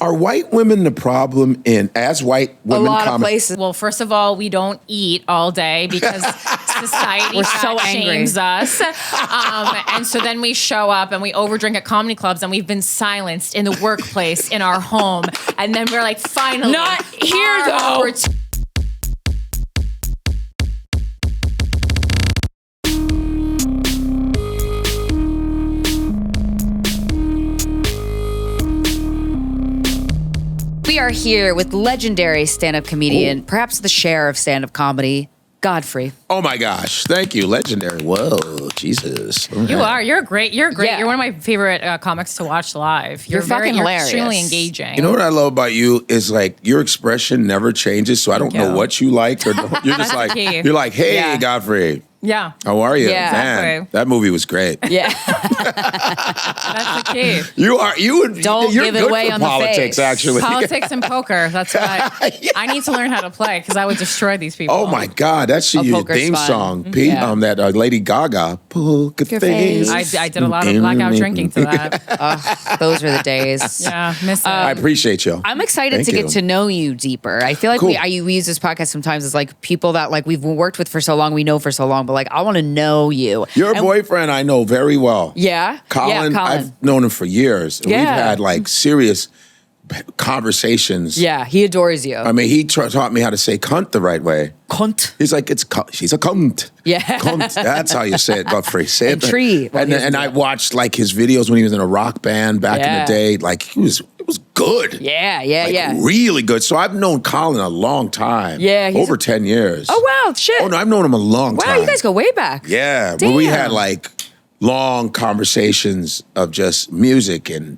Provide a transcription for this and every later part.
Are white women the problem as white women? A lot of places. Well, first of all, we don't eat all day because society shames us. And so then we show up and we overdrink at comedy clubs and we've been silenced in the workplace, in our home. And then we're like, finally. Not here, though. We are here with legendary stand-up comedian, perhaps the Cher of stand-up comedy, Godfrey. Oh my gosh! Thank you, legendary. Whoa, Jesus! Okay. You are. You're great. You're great. Yeah. You're one of my favorite comics to watch live. You're fucking hilarious. Extremely engaging. You know what I love about you is like your expression never changes. So I don't know what you like or don't. You're just like you're like, hey, Godfrey. Yeah. How are you? Yeah. Man, Exactly. that movie was great. Yeah. That's the key. Don't you're give it good away for on the politics, face. actually. Politics and poker. That's what I need to learn how to play because I would destroy these people. Oh my God, that's your poker's theme fun. song, Pete. Yeah. That Lady Gaga, poker face. I did a lot of blackout drinking to that. Those were the days. Yeah, miss it. I appreciate you. I'm excited Thank to you. get to know you deeper. I feel like Cool. we use this podcast sometimes as like people that like we've worked with for so long, we know for so long, but like I want to know you. Your boyfriend I know very well. Yeah? Colin, Yeah, Colin. I've known him for years. And Yeah. We've had like serious conversations. Yeah, he adores you. I mean, he taught me how to say cunt the right way. Cunt. He's like, she's a cunt. Yeah. Cunt. That's how you say it, Godfrey. Say And it. tree. And I watched like his videos when he was in a rock band back in Yeah. the day. Like it was good. Yeah. Like, really good. So I've known Colin a long time. Yeah, he's over 10 years. Oh wow, shit. Oh no, I've known him a long time. Wow, you guys go way back. Yeah, Damn. but we had like long conversations of just music and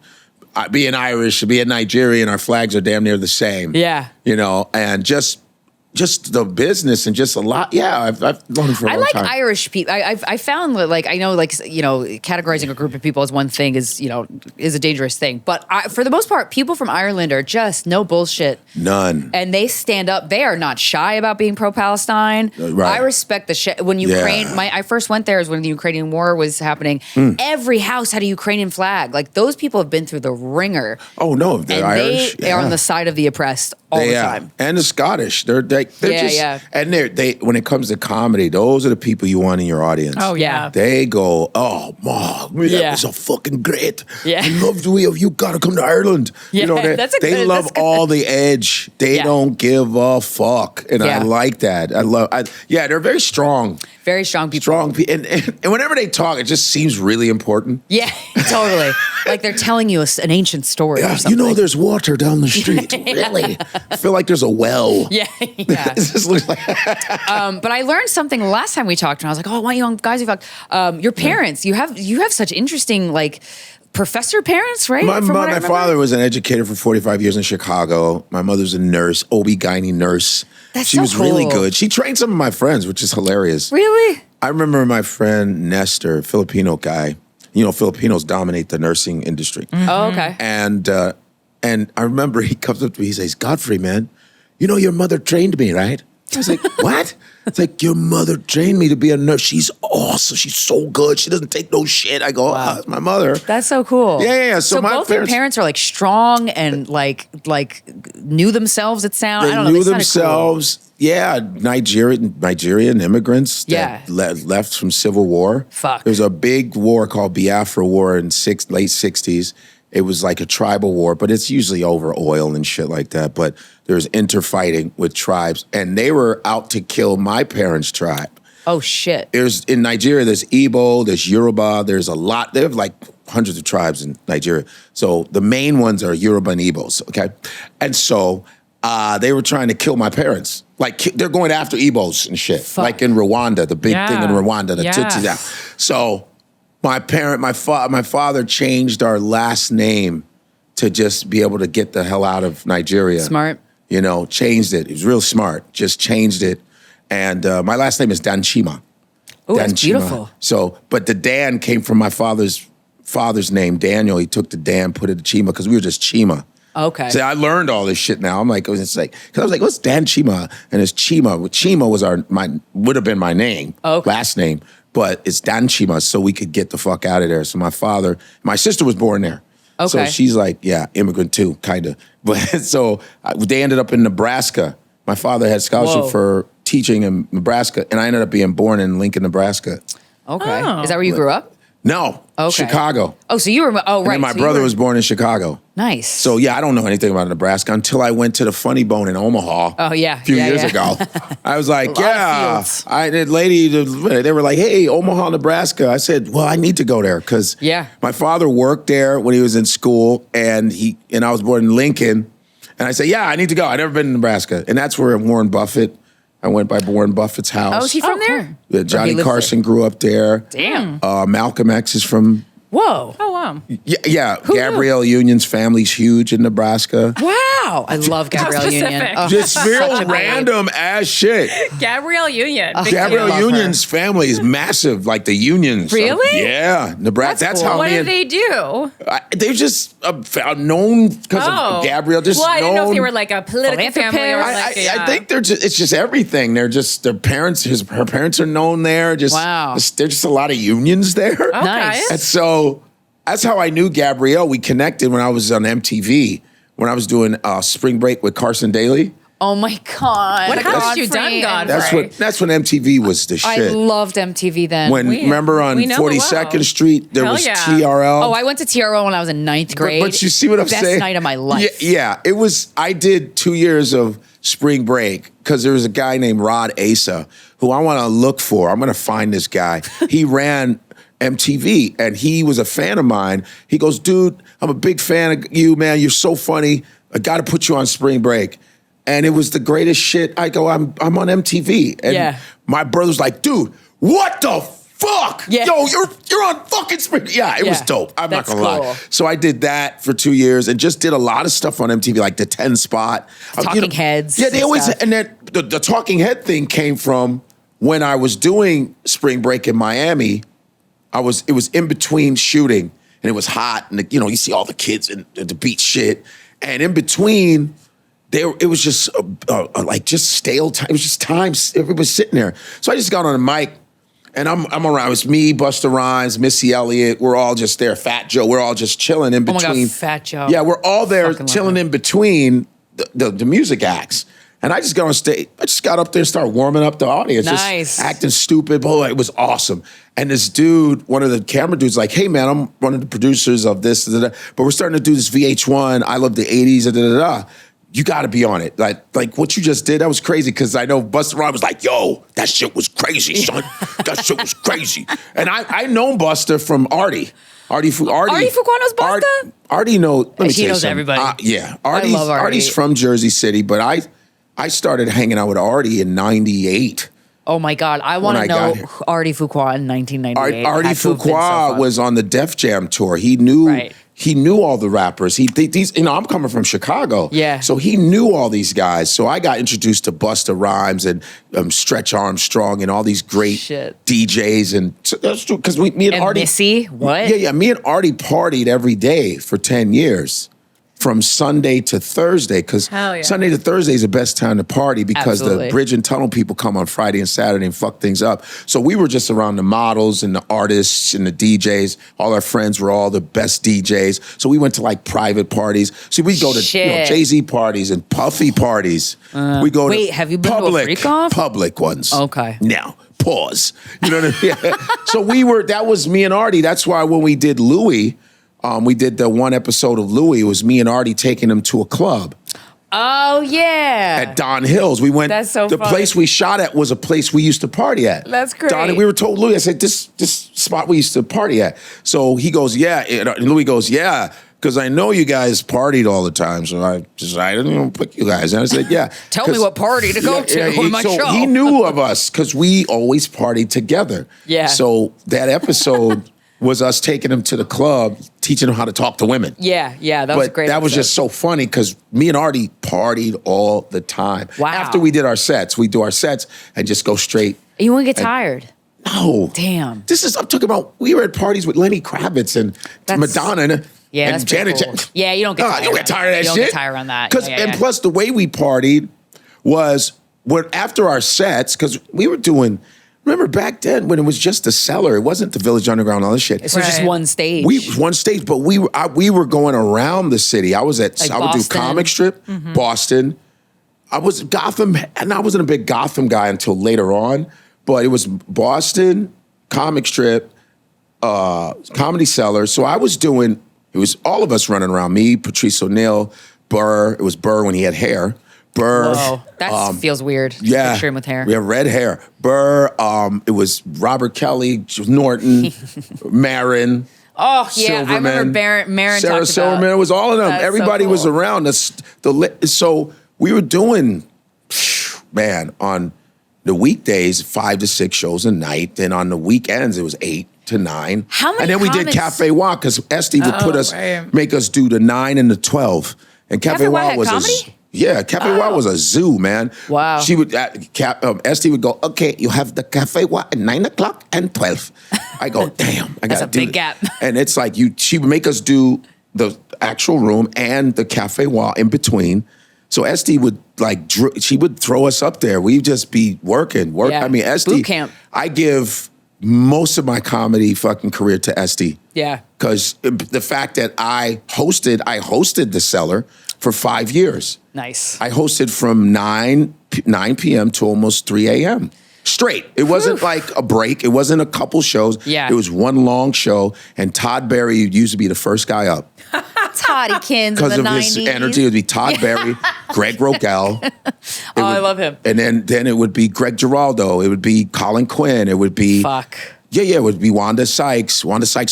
being Irish, being Nigerian, our flags are damn near the same. Yeah. You know, and just the business and just a lot. Yeah, I've known him for a long time. I like Irish people. I found that like I know like you know categorizing a group of people as one thing is a dangerous thing. But for the most part, people from Ireland are just no bullshit. None. And they stand up. They are not shy about being pro-Palestine. Right. I respect the shit. When Ukraine, I first went there is when the Ukrainian war was happening. Every house had a Ukrainian flag. Like those people have been through the ringer. Oh no, they're and Irish. They are on the side of the oppressed all the time. And the Scottish. They're just and they when it comes to comedy, those are the people you want in your audience. Oh yeah. They go, oh, Mom, that was so fucking great. Yeah. I love the way you gotta come to Ireland. Yeah, they love all the edge. They don't give a fuck. And I like that. They're very strong. Very strong people. Strong people. And whenever they talk, it just seems really important. Yeah, totally. Like they're telling you an ancient story or something. You know, there's water down the street. Really? I feel like there's a well. Yeah. It just looks like but I learned something the last time we talked, and I was like, "Oh, why you guys? Your parents, you have such interesting like professor parents, right?" My father was an educator for 45 years in Chicago. My mother's a nurse, OB-GYN nurse. She was really good. She trained some of my friends, which is hilarious. Really? I remember my friend Nestor, Filipino guy. You know, Filipinos dominate the nursing industry. Mm-hmm. Oh, okay. And I remember he comes up to me, he says, Godfrey, man, you know your mother trained me, right? I was like, what? It's like, your mother trained me to be a nurse. She's awesome. She's so good. She doesn't take no shit. I go, wow. It's my mother. That's so cool. Yeah. So my both your parents are like strong and like knew themselves. It sounds. They I don't know. knew they themselves. Cool. Yeah, Nigerian immigrants that left from civil war. Fuck. There was a big war called Biafra War in late 60s. It was like a tribal war, but it's usually over oil and shit like that. But there's interfighting with tribes, and they were out to kill my parents' tribe. Oh, shit. In Nigeria, there's Igbo, there's Yoruba, there's a lot. They have like hundreds of tribes in Nigeria. So the main ones are Yoruba and Igbos, okay? And so they were trying to kill my parents. Like, they're going after Igbos and shit. Fuck. Like in Rwanda, the big thing in Rwanda, the Tutsis. Yeah. So my father changed our last name to just be able to get the hell out of Nigeria. Smart. You know, changed it. He was real smart. Just changed it. And my last name is Danchima. Oh, that's beautiful. So, but the Dan came from my father's name, Daniel. He took the Dan, put it to Chima, because we were just Chima. Okay. So I learned all this shit now. I'm like, because I was like, what's Dan Chima? And it's Chima. Chima was would have been my name, last name, but it's Dan Chima, so we could get the fuck out of there. So my sister was born there. So Okay. she's like, yeah, immigrant too, kind of. But so they ended up in Nebraska. My father had scholarship Whoa. for teaching in Nebraska, and I ended up being born in Lincoln, Nebraska. Okay. Oh. Is that where you grew up? No, Okay. Chicago. Oh, so you were. Oh, right. And then my so you brother were- was born in Chicago. nice. So yeah, I don't know anything about Nebraska until I went to the Funny Bone in Omaha. Oh, yeah. a few Yeah, years yeah. ago. I was like, lot of yeah. fields. They were like, hey, Omaha, Nebraska. I said, well, I need to go there because Yeah. my father worked there when he was in school, and I was born in Lincoln, and I said, yeah, I need to go. I never been to Nebraska, and that's where Warren Buffett. I went by Warren Buffett's house. Oh, is he from there? Yeah, Or Johnny he lives Carson grew up there. Damn. Malcolm X is from. Whoa. Oh, wow. Yeah. Who knew? Gabrielle Union's family's huge in Nebraska. Wow. I love Gabrielle specific. Union. Oh, Just such real a babe. random ass shit. Gabrielle Union. Big Gabrielle love Union's family is massive, like the Unions. Really? Yeah, Nebraska. That's cool. how What me do and they do? they're just known because Oh. of Gabrielle. Just well, I didn't know if known- they were like a political family or Philanthropist. like I think it's just everything. They're just their parents. Her parents are known there. Just Wow. There's just a lot of unions there. Okay. Nice. And so that's how I knew Gabrielle. We connected when I was on MTV when I was doing Spring Break with Carson Daly. Oh my God. What have you Godfrey done, and- Godfrey? That's when MTV was the I shit. loved MTV then. When remember on we know 42nd well. Street there Hell was yeah. TRL. Oh, I went to TRO when I was in ninth grade. But you see what I'm Best saying? night of my life. Yeah, it was. I did 2 years of spring break because there was a guy named Rod Asa who I want to look for. I'm going to find this guy. He ran MTV and he was a fan of mine. He goes, dude, I'm a big fan of you, man. You're so funny. I got to put you on spring break. And it was the greatest shit. I go, I'm on MTV. And Yeah. my brother's like, dude, what the fuck? Yeah. Yo, you're on fucking spring. Yeah, it was Yeah. dope. I'm That's not gonna cool. lie. So I did that for 2 years and just did a lot of stuff on MTV, like the 10 spot. Talking Heads Yeah, they and always, stuff. and then the Talking Head thing came from when I was doing spring break in Miami. It was in between shooting and it was hot and you see all the kids and the beach shit. And in between, it was just like just stale time. It was just time. Everybody was sitting there. So I just got on a mic and I'm around. It was me, Busta Rhymes, Missy Elliott. We're all just there. Fat Joe. We're all just chilling in Oh my between. God, Fat Joe. Yeah, we're all there Fucking love chilling him. in between the music acts. And I just got on stage. I just got up there and started warming up the audience. Nice. Just acting stupid. Boy, it was awesome. And this dude, one of the camera dudes, like, hey, man, I'm one of the producers of this, but we're starting to do this VH1, I love the 80s, You got to be on it. Like what you just did, that was crazy because I know Busta Rhymes was like, yo, that shit was crazy, son. That shit was crazy. And I know Busta from Artie. Artie Fuqua knows Busta? Artie knows. Let me He tell you knows something. everybody. Yeah, I love Artie. Artie's from Jersey City, but I started hanging out with Artie in '98. Oh my God. I want When to I know got here. Artie Fuqua in 1998. Artie Had to have been so Fuqua fun. was on the Def Jam tour. He knew Right. he knew all the rappers. I'm coming from Chicago. Yeah. So he knew all these guys. So I got introduced to Busta Rhymes and Stretch Armstrong and all these great Shit. DJs. And so that's true because me and And Artie. Missy? What? Yeah. Me and Artie partied every day for 10 years. From Sunday to Thursday, because Hell yeah. Sunday to Thursday is the best time to party because Absolutely. the bridge and tunnel people come on Friday and Saturday and fuck things up. So we were just around the models and the artists and the DJs. All our friends were all the best DJs. So we went to like private parties. So we go to Shit. Jay-Z parties and Puffy parties. We go wait, to have you been to a public, freak-off? public ones. Okay. Now, pause. You know what I mean? So that was me and Artie. That's why when we did Louis, we did the one episode of Louis. It was me and Artie taking him to a club Oh, yeah. at Don Hills. We went. That's so The funny. place we shot at was a place we used to party at. That's great. We were told Louis. I said this spot we used to party at. So he goes, yeah. And Louis goes, yeah. Because I know you guys partied all the time, so I didn't even pick you guys. And I said, yeah. Tell me what party to go to on my so show. he knew of us because we always partied together. Yeah. So that episode was us taking him to the club, teaching him how to talk to women. Yeah, that was a great That was episode. just so funny because me and Artie partied all the time. Wow. After we did our sets, we do our sets and just go straight. You wouldn't get tired. No. Damn. I'm talking about, we were at parties with Lenny Kravitz and That's- Madonna and Yeah, that's pretty Janet cool. Jackson. Yeah, you don't get tired. You don't get tired of that You shit. don't get tired on that. Yeah, And yeah. plus, the way we partied was after our sets, because we were doing remember back then when it was just the Cellar, it wasn't the Village Underground, all this shit. So just one stage. One stage, but we were going around the city. I would do Boston. Comic Strip, Boston. I was Gotham, and I wasn't a big Gotham guy until later on, but it was Boston, Comic Strip, Comedy Cellar. So I was doing, it was all of us running around, me, Patrice O'Neill, Burr. It was Burr when he had hair. Burr. Whoa, that feels weird. Yeah. Picture him with hair. We have red hair. Burr, it was Robert Kelly, Norton, Marin. Oh, yeah. Silverman, I remember Marin Sarah talked Silverman. about. It was all of them. That's so Everybody was cool. around us. So we were doing, man, on the weekdays, 5 to 6 shows a night. Then on the weekends, it was 8 to 9. How many And then we did comics- Cafe Wa because Esty would right. make us do the 9 and the 12. And Cafe Wa Wa had was comedy? Cafe Wa was a zoo, man. Wow. She would, Esty would go, okay, you have the Cafe Wa at 9 o'clock and 12. I go, damn. That's a big gap. And it's like she would make us do the actual room and the Cafe Wa in between. So Esty would she would throw us up there. We'd just be working. Yeah. I mean, Esty. Boot camp. I give most of my comedy fucking career to Esty. Yeah. Because the fact that I hosted the Cellar for 5 years. Nice. I hosted from 9 p.m. to almost 3 a.m. straight. It wasn't like a break. It wasn't a couple shows. Yeah. It was one long show. And Todd Berry used to be the first guy up. Toddykins in Because the of 90s. his energy, it would be Todd Berry, Greg Rogel. I love him. And then it would be Greg Giraldo. It would be Colin Quinn. It would be Fuck. Yeah, it would be Wanda Sykes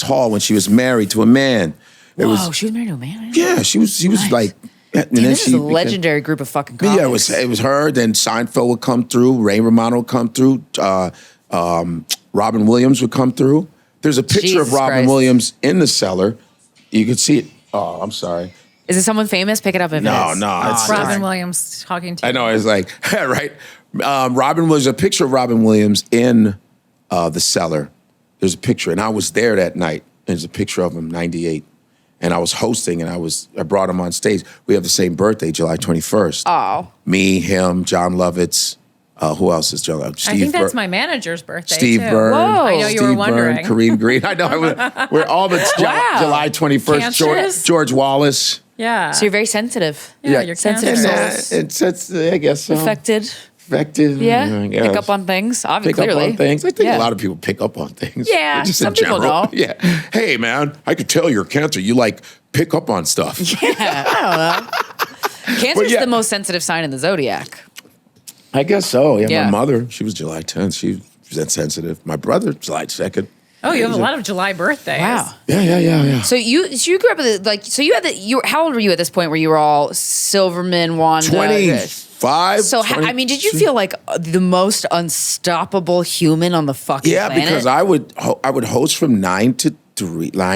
Hall when she was married to a man. Whoa, she was married to a man? Yeah, she was like. And Damn, then this is a legendary group of fucking comics. Yeah, it was her. Then Seinfeld would come through. Ray Romano would come through. Robin Williams would come through. There's a picture Jesus of Robin Christ. Williams in the Cellar. You can see it. Oh, I'm sorry. Is it someone famous? Pick it up if it No, is. it's Robin Williams talking to I you. know. It's like right. Robin was a picture of Robin Williams in the Cellar. There's a picture, and I was there that night. There's a picture of him, 98. And I was hosting, and I brought him on stage. We have the same birthday, July 21st. Oh. Me, him, John Lovitz. Who else is John Lovitz? I think that's my manager's birthday, Steve too. Byrne. Whoa. I know you Steve were wondering. Byrne, Kareem Green. I know. We're all the Wow. July 21st. Cancers? George Wallace. Yeah. So you're very sensitive. yeah, you're sensitive cancer. souls. I guess so. Affected. Affected. Yeah. I guess. Pick up on things. Obviously, Pick clearly. up on things. I think Yeah. a lot of people pick up on things. Yeah, Just some in people general. don't. Yeah. Hey, man, I could tell you're cancer. You pick up on stuff. Yeah, I don't know. Cancer's yeah. the most sensitive sign in the zodiac. I guess so. Yeah, Yeah. my mother, she was July 10th. She was that sensitive. My brother, July 2nd. Oh, you have a lot of July birthdays. Wow. Yeah. So you grew up with how old were you at this point where you were all Silverman, Wanda? 25. So, 20 did you feel like the most unstoppable human on the fucking planet? because I would host from 9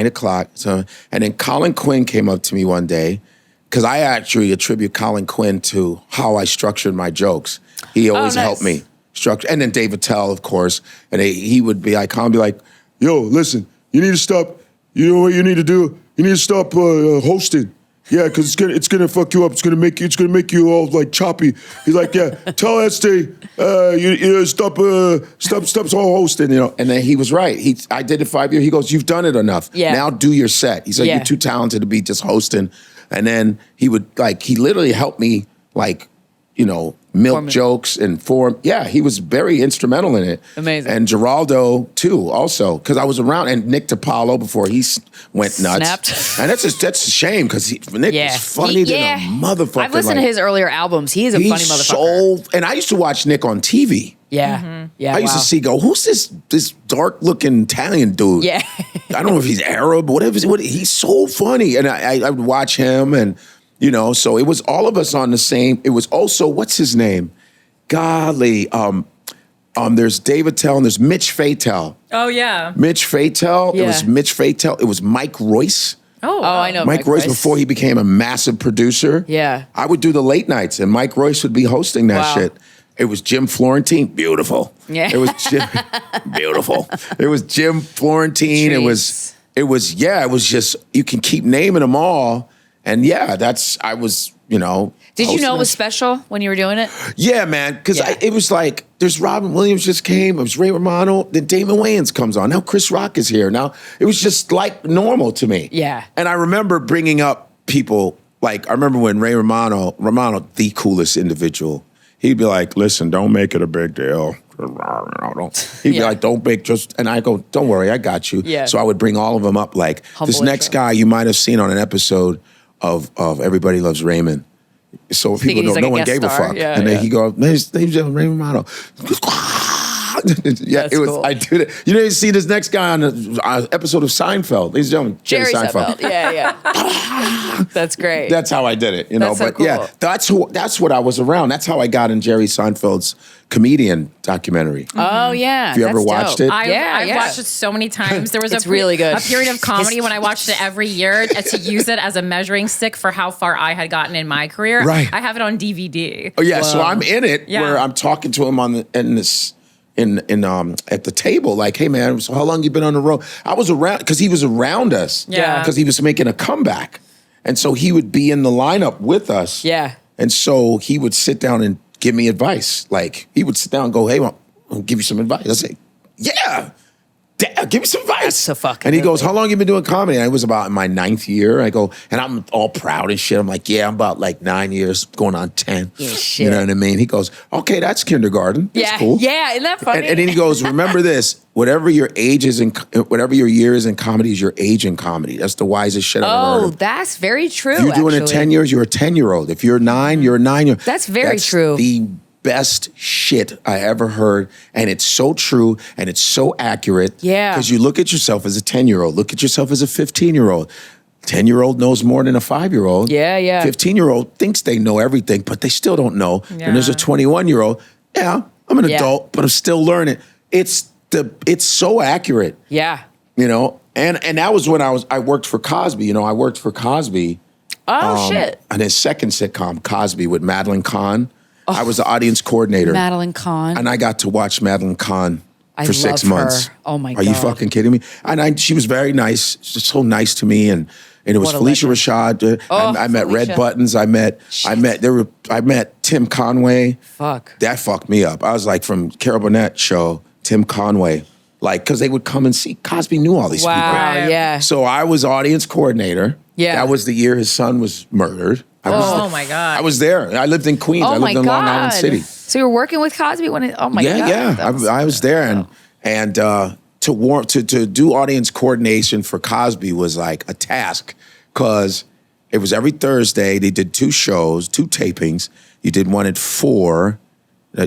o'clock. So, and then Colin Quinn came up to me one day because I actually attribute Colin Quinn to how I structured my jokes. He always nice. helped me structure. And then David Tell, of course. And he would be, I can't be like, yo, listen, you need to stop. You know what you need to do? You need to stop hosting. Yeah, because it's gonna fuck you up. It's gonna make you all like choppy. He's like, yeah, tell Esty, stop all hosting, And then he was right. I did it 5 years. He goes, you've done it enough. Yeah. Now do your set. He said, Yeah. you're too talented to be just hosting. And then he would he literally helped me milk jokes and form. Yeah, he was very instrumental in it. Amazing. And Giraldo too, also, because I was around, and Nick DiPaolo before he went nuts. Snapped. And that's a shame because Nick was funny than a motherfucker. I've listened to his earlier albums. He's a funny motherfucker. And I used to watch Nick on TV. Yeah. Mm-hmm. Yeah. I used to see, who's this dark looking Italian dude? Yeah. I don't know if he's Arab, whatever. He's so funny. And I would watch him, and so it was all of us on the same. It was also, what's his name? Golly, there's David Tell and there's Mitch Fatel. Oh, yeah. Mitch Fatel. Yeah. It was Mitch Fatel. It was Mike Royce. Oh, I know Mike Royce before he became a massive producer. Yeah. I would do the late nights, and Mike Royce would be hosting that Wow. shit. It was Jim Florentine. Beautiful. Yeah. It was beautiful. It was Jim Florentine. Jeez. It was just, you can keep naming them all. And yeah, I was, you know. Did you know it was special when you were doing it? Yeah, man, because it was like, there's Robin Williams just came, it was Ray Romano, then Damon Wayans comes on. Now Chris Rock is here. Now it was just like normal to me. Yeah. And I remember bringing up people, like I remember when Ray Romano, the coolest individual, he'd be like, listen, don't make it a big deal. He'd be like, don't make and I go, don't worry, I got you. Yeah. So I would bring all of them up, like this next guy you might have seen on an episode of Everybody Loves Raymond. So people don't, no one gave a fuck. Yeah, and then he go, name's Ray Romano. Yeah, it was. Cool. I did it. You know, you see this next guy on an episode of Seinfeld. Ladies and gentlemen, Jerry Seinfeld. Yeah. That's great. That's how I did it. You know, that's so cool. Yeah, that's what I was around. That's how I got in Jerry Seinfeld's comedian documentary. Oh yeah, have you ever watched it? I've watched it so many times. There was really good. A period of comedy when I watched it every year to use it as a measuring stick for how far I had gotten in my career. Right. I have it on DVD. Oh yeah, so I'm in it where I'm talking to him at the table, like, hey man, so how long you been on the road? I was around because he was around us. Yeah. Because he was making a comeback. And so he would be in the lineup with us. Yeah. And so he would sit down and give me advice. Like he would sit down and go, hey, I'll give you some advice. I say, yeah. Give me some advice. That's so fucking And he good. goes, how long you been doing comedy? And I was about in my 9th year. I go, and I'm all proud and shit. I'm like, yeah, I'm about like 9 years, going on 10. Yeah, shit. You know what I mean? He goes, okay, that's kindergarten. That's cool. Yeah, isn't that funny? And then he goes, remember this, whatever your age is whatever your year is in comedy is your age in comedy. That's the wisest shit I've ever heard of. That's very true. If you're doing it 10 years, you're a 10-year-old. If you're 9, you're a 9-year-old. That's very true. The best shit I ever heard, and it's so true and it's so accurate. Yeah. Because you look at yourself as a 10-year-old, look at yourself as a 15-year-old. 10-year-old knows more than a 5-year-old. Yeah. 15-year-old thinks they know everything, but they still don't know. Yeah. And there's a 21-year-old. Yeah, I'm an adult, but I'm still learning. It's so accurate. Yeah. You know, and that was when I worked for Cosby. You know, I worked for Cosby. Oh shit. On his second sitcom, Cosby, with Madeline Kahn. I was the audience coordinator. Madeline Kahn. And I got to watch Madeline Kahn for 6 love months. her. Oh my God. Are you fucking kidding me? And she was very nice, just so nice to me. And it was What a Felicia legend. Rashad. I met Felicia. Red Buttons. I met Tim Conway. Fuck. That fucked me up. I was like, from Carol Burnett show, Tim Conway. Like, because they would come and see. Cosby knew all these people. Wow, yeah. So I was audience coordinator. Yeah. That was the year his son was murdered. Oh my God. I was there. I lived in Queens. Oh I my lived in Long Island God. City. So you were working with Cosby when oh my God. Yeah. I was there. And to do audience coordination for Cosby was like a task, because it was every Thursday. They did 2 shows, 2 tapings. You did one at 4.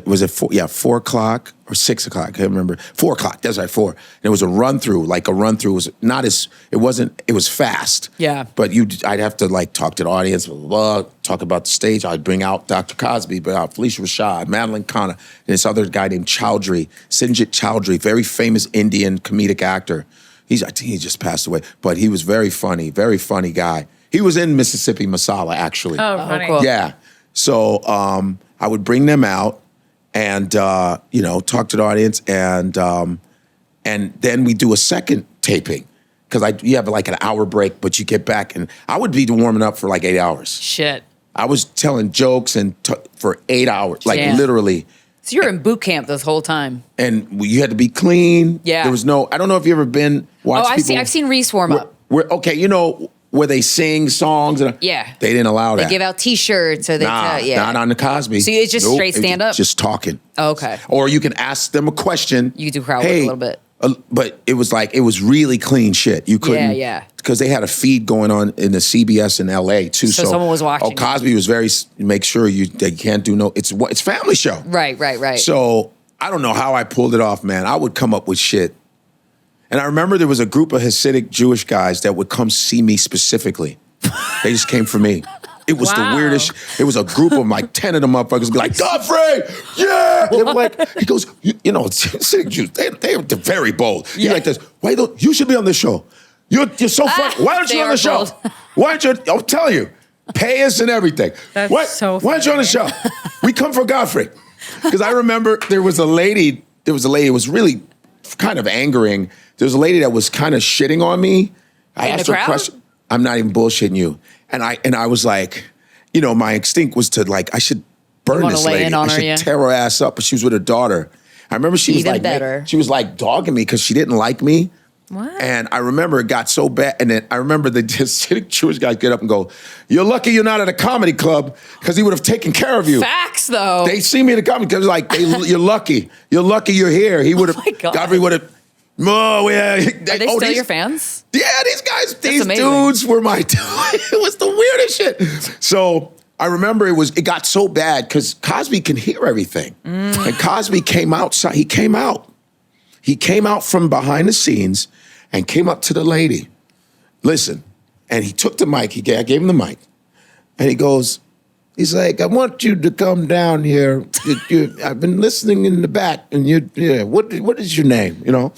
Was it 4? Yeah, 4 o'clock or 6 o'clock. I can't remember. 4 o'clock. That's right, 4. And it was a run through. Like a run through was not as. It wasn't. It was fast. Yeah. But I'd have to like talk to the audience, blah, blah, blah, talk about the stage. I'd bring out Dr. Cosby, bring out Felicia Rashad, Madeline Kahn, and this other guy named Chowdhury, Sinjit Chowdhury, very famous Indian comedic actor. I think he just passed away, but he was very funny guy. He was in Mississippi Masala, actually. Oh, funny. cool. Yeah. So I would bring them out and talk to the audience, and then we do a second taping, because you have like an hour break, but you get back, and I would be warming up for like 8 hours. Shit. I was telling jokes for 8 hours, like Damn. literally. So you were in boot camp this whole time. And you had to be clean. Yeah. There was no. I don't know if you ever been watch people. I've seen Reese warm up. Okay, where they sing songs and Yeah. they didn't allow that. They give out T-shirts or they Not on the Cosby. So it's just straight stand up? Just talking. Oh, okay. Or you can ask them a question. You could do crowd work a little bit. But it was really clean shit. You couldn't. Yeah. Because they had a feed going on in the CBS in LA too. So someone was watching. Oh, Cosby was make sure they can't do no. It's family show. Right. So I don't know how I pulled it off, man. I would come up with shit. And I remember there was a group of Hasidic Jewish guys that would come see me specifically. They just came for me. It was the weirdest. It was a group of like 10 of them motherfuckers would be like, Godfrey, yeah. They were like, he goes, Hasidic Jews, they're very bold. He's like this, you should be on this show. You're so funny. Why aren't you on the show? bold. Why aren't you? I'll tell you. Pay us and everything. That's so Why aren't you on the show? We come for Godfrey. Because I remember there was a lady, it was really kind of angering. There was a lady that was kind of shitting on me. I In asked the her a crowd? question. I'm not even bullshitting you. And I was like, you know, my instinct was to like, I should burn this lay lady. in on I her, should tear her ass up. But she was with her daughter. I remember she was Even like, better. she was like dogging me because she didn't like me. What? And I remember it got so bad. And then I remember the Jewish guys get up and go, "You're lucky you're not at a comedy club because he would have taken care of you." Facts, though. They see me at a comedy club. Like, you're lucky. You're lucky you're here. He would have, my God. Godfrey would have, oh, yeah. Are they still your fans? Yeah, these guys, these amazing. dudes were my it was the weirdest shit. So I remember it got so bad because Cosby can hear everything. And Cosby came outside. He came out. He came out from behind the scenes and came up to the lady. Listen, and he took the mic. I gave him the mic. And he goes, he's like, "I want you to come down here. I've been listening in the back, and what is your name? You know?"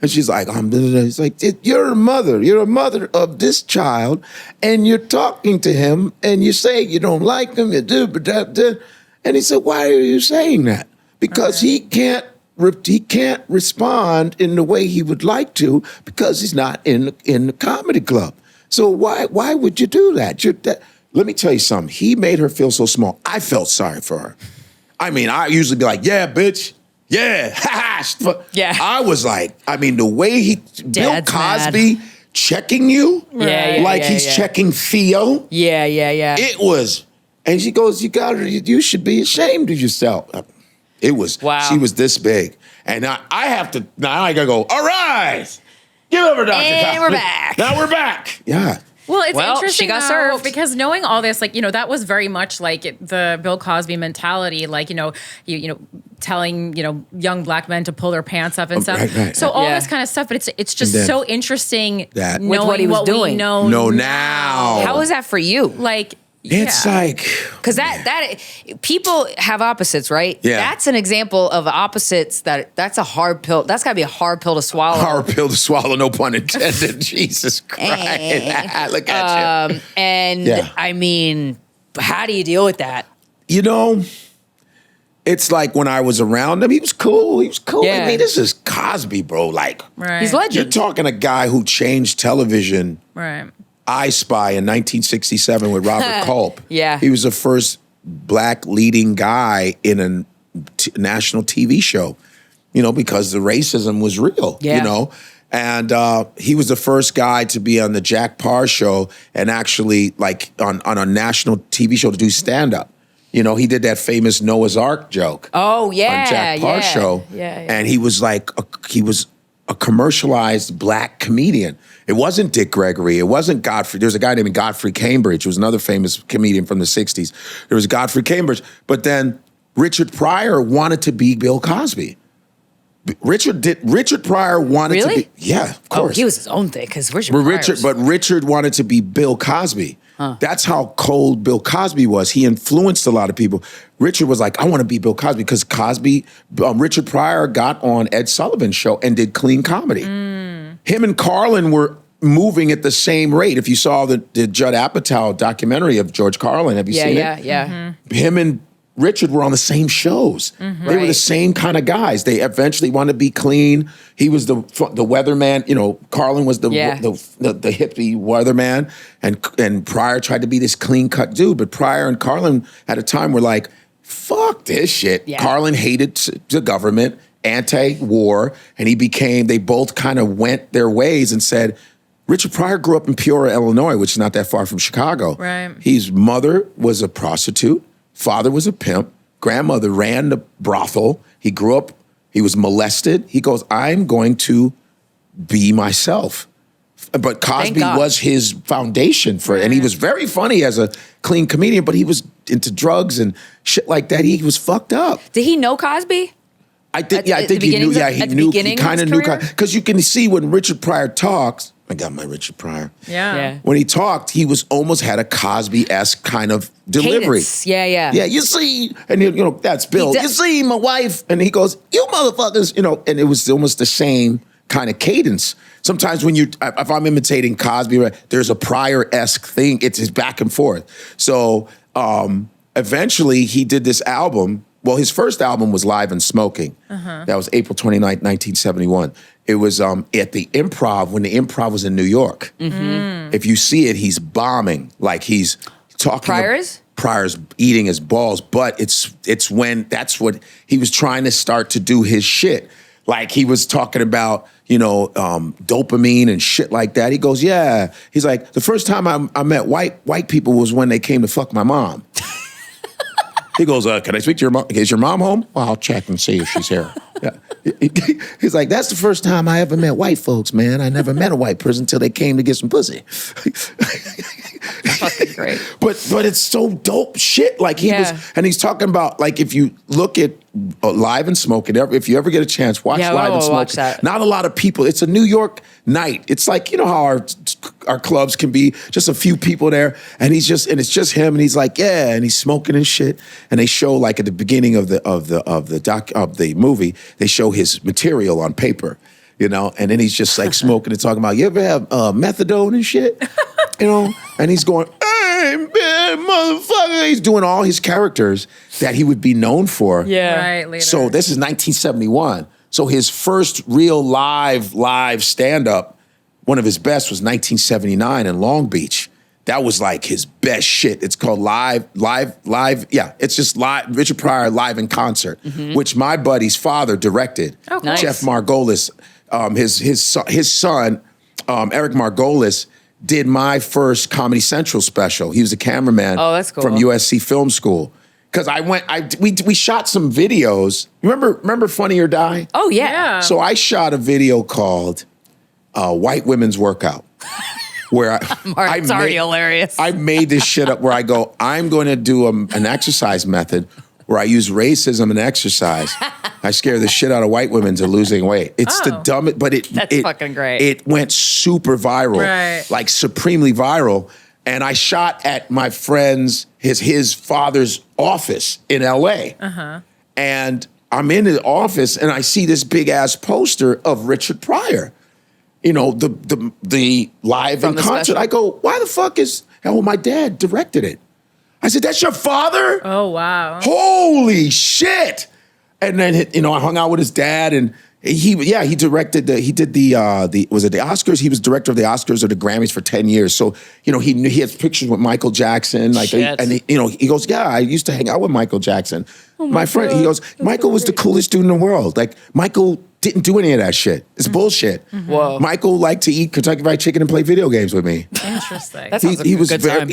And she's like, he's like, "You're a mother. You're a mother of this child, and you're talking to him, and you say you don't like him. You do, but that." And he said, "Why are you saying that?" Because he can't respond in the way he would like to because he's not in the comedy club. So why would you do that? Let me tell you something. He made her feel so small. I felt sorry for her. I mean, I usually be like, "Yeah, bitch. Yeah. Yeah. I was like, I mean, the way Bill Cosby checking you, like he's checking Theo. Yeah. It was, and she goes, you should be ashamed of yourself. It was, wow. She was this big. And now I gotta go, all right, give over Dr. And Cosby. we're back. Now we're back. Yeah. Well, it's interesting she got though, served. because knowing all this, like, you know, that was very much like the Bill Cosby mentality, like, you know, telling, you know, young black men to pull their pants up and stuff. Right. So all this kind of stuff, but it's just so interesting that- knowing With what he was doing. we know now. How is that for you? Like, It's like, Because that people have opposites, right? Yeah. That's an example of opposites. That's a hard pill. That's got to be a hard pill to swallow. hard pill to swallow, no pun intended. Jesus Christ. Look at you. And Yeah. I mean, how do you deal with that? You know, it's like when I was around him, he was cool. Yeah. I mean, this is Cosby, bro. Like, right. He's you're legend. talking a guy who changed television. Right. I Spy in 1967 with Robert Culp. Yeah. He was the first black leading guy in a national TV show, you know, because the racism was real, Yeah. you know. And he was the first guy to be on the Jack Parr show and actually like on a national TV show to do stand-up. You know, he did that famous Noah's Ark joke. Oh, yeah. On Jack Parr's show. Yeah. And he was like, he was a commercialized black comedian. It wasn't Dick Gregory. It wasn't Godfrey. There's a guy named Godfrey Cambridge, who was another famous comedian from the 60s. There was Godfrey Cambridge. But then Richard Pryor wanted to be Bill Cosby. Richard Pryor wanted to Really? be, yeah, of Oh, course. he was his own thing because Richard wanted to be Bill Cosby. That's how cold Bill Cosby was. He influenced a lot of people. Richard was like, "I want to be Bill Cosby," because Richard Pryor got on Ed Sullivan's show and did clean comedy. Him and Carlin were moving at the same rate. If you saw the Judd Apatow documentary of George Carlin, have you seen it? Yeah. Him and Richard were on the same shows. They were the Right. same kind of guys. They eventually wanted to be clean. He was the weatherman. You know, Carlin was the hippie weatherman, and Pryor tried to be this clean cut dude. But Pryor and Carlin at a time were like, "Fuck this shit." Yeah. Carlin hated the government, anti-war, and they both kind of went their ways and said. Richard Pryor grew up in Peoria, Illinois, which is not that far from Chicago. Right. His mother was a prostitute. Father was a pimp. Grandmother ran the brothel. He grew up, he was molested. He goes, "I'm going to be myself." But Cosby God. was his foundation for it. And he was very funny as a clean comedian, but he was into drugs and shit like that. He was fucked up. Did he know Cosby? I think At he the knew. beginnings Yeah, of- he at the knew. He beginning of kind of his knew career? because you can see when Richard Pryor talks. I got my Richard Pryor. Yeah. When he talked, he was almost had a Cosby-esque kind of delivery. Cadence. Yeah. Yeah, you see, and you know, that's Bill. You see, my wife, and he goes, "You motherfuckers," you know, and it was almost the same kind of cadence. Sometimes when if I'm imitating Cosby, right, there's a Pryor-esque thing. It's back and forth. So eventually he did this album. Well, his first album was Live and Smoking. That was April 29th, 1971. It was at the Improv when the Improv was in New York. If you see it, he's bombing. Like he's talking. Pryor's eating his balls, but it's when that's what he was trying to start to do his shit. Like he was talking about, dopamine and shit like that. He goes, yeah. He's like, the first time I met white people was when they came to fuck my mom. He goes, can I speak to your mom? Is your mom home? Well, I'll check and see if she's here. Yeah. He's like, that's the first time I ever met white folks, man. I never met a white person until they came to get some pussy. Fucking great. But it's so dope shit. Like he was, and he's talking about like if you look at Live and Smoking, if you ever get a chance, watch Live and Smoking. Not a lot of people. It's a New York night. It's like how our clubs can be just a few people there, and it's just him, and he's like, yeah, and he's smoking and shit. And they show like at the beginning of the movie, they show his material on paper, and then he's just like smoking and talking about, you ever have methadone and shit, and he's going, hey, man, motherfucker. He's doing all his characters that he would be known for. Yeah. Right, later. So this is 1971. So his first real live stand-up, one of his best was 1979 in Long Beach. That was like his best shit. It's called Live. Yeah, it's just live. Richard Pryor live in concert, which my buddy's father directed. Oh, nice. Jeff Margolis, his son, Eric Margolis, did my first Comedy Central special. He was a cameraman from USC Film School. Because we shot some videos. Remember Funny or Die? Oh, yeah. So I shot a video called White Women's Workout. Where It's already hilarious. I made this shit up where I go, I'm going to do an exercise method where I use racism and exercise. I scare the shit out of white women to losing weight. It's the dumbest, but That's fucking great. It went super viral, Right. like supremely viral. And I shot at my friend's, his father's office in LA. And I'm in the office and I see this big ass poster of Richard Pryor. The live From in the concert. special. I go, why the fuck my dad directed it. I said, that's your father? Oh, wow. Holy shit. And then, I hung out with his dad and he directed was it the Oscars? He was director of the Oscars or the Grammys for 10 years. So, he has pictures with Michael Jackson. He goes, yeah, I used to hang out with Michael Jackson. My friend, he goes, Michael was the coolest dude in the world. Like, Michael didn't do any of that shit. It's bullshit. Whoa. Michael liked to eat Kentucky Fried Chicken and play video games with me. Interesting. That sounds like a good time.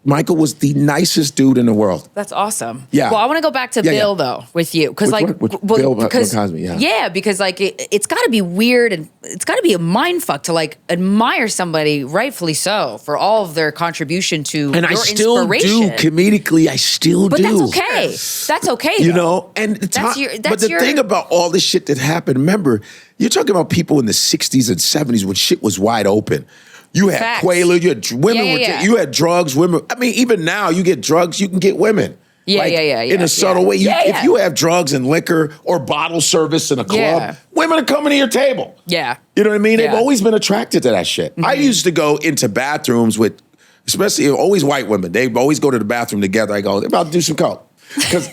Michael was the nicest dude in the world. That's awesome. Yeah. Well, I want to go back to Bill though with you because Bill Cosby. Yeah. Because like it's got to be weird and it's got to be a mind fuck to like admire somebody, rightfully so, for all of their contribution to and your I still inspiration. do comedically. I still but do. That's okay. That's okay. Though. And but the thing about all this shit that happened, remember, you're talking about people in the 60s and 70s when shit was wide open. You had Facts. Quaalude, you had women, you had drugs, women. I mean, even now you get drugs, you can get women. In a subtle way. If you have drugs and liquor or bottle service in a club, women are coming to your table. Yeah. You know what I mean? Yeah. They've always been attracted to that shit. I used to go into bathrooms with, especially always white women. They always go to the bathroom together. I go, they're about to do some coke. Because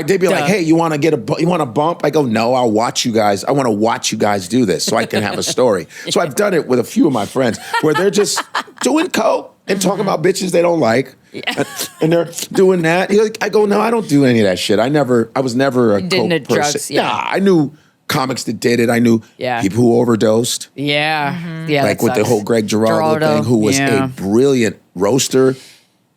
they'd be like, hey, you want a bump? I go, no, I'll watch you guys. I want to watch you guys do this so I can have a story. So I've done it with a few of my friends where they're just doing coke and talking about bitches they don't like. Yeah. And they're doing that. I go, no, I don't do any of that shit. I was never a coke person. Drugs, Nah, I knew comics that did it. I knew people who overdosed. Yeah. Yeah. Like with the whole Greg Giraldo thing, who was a brilliant roaster.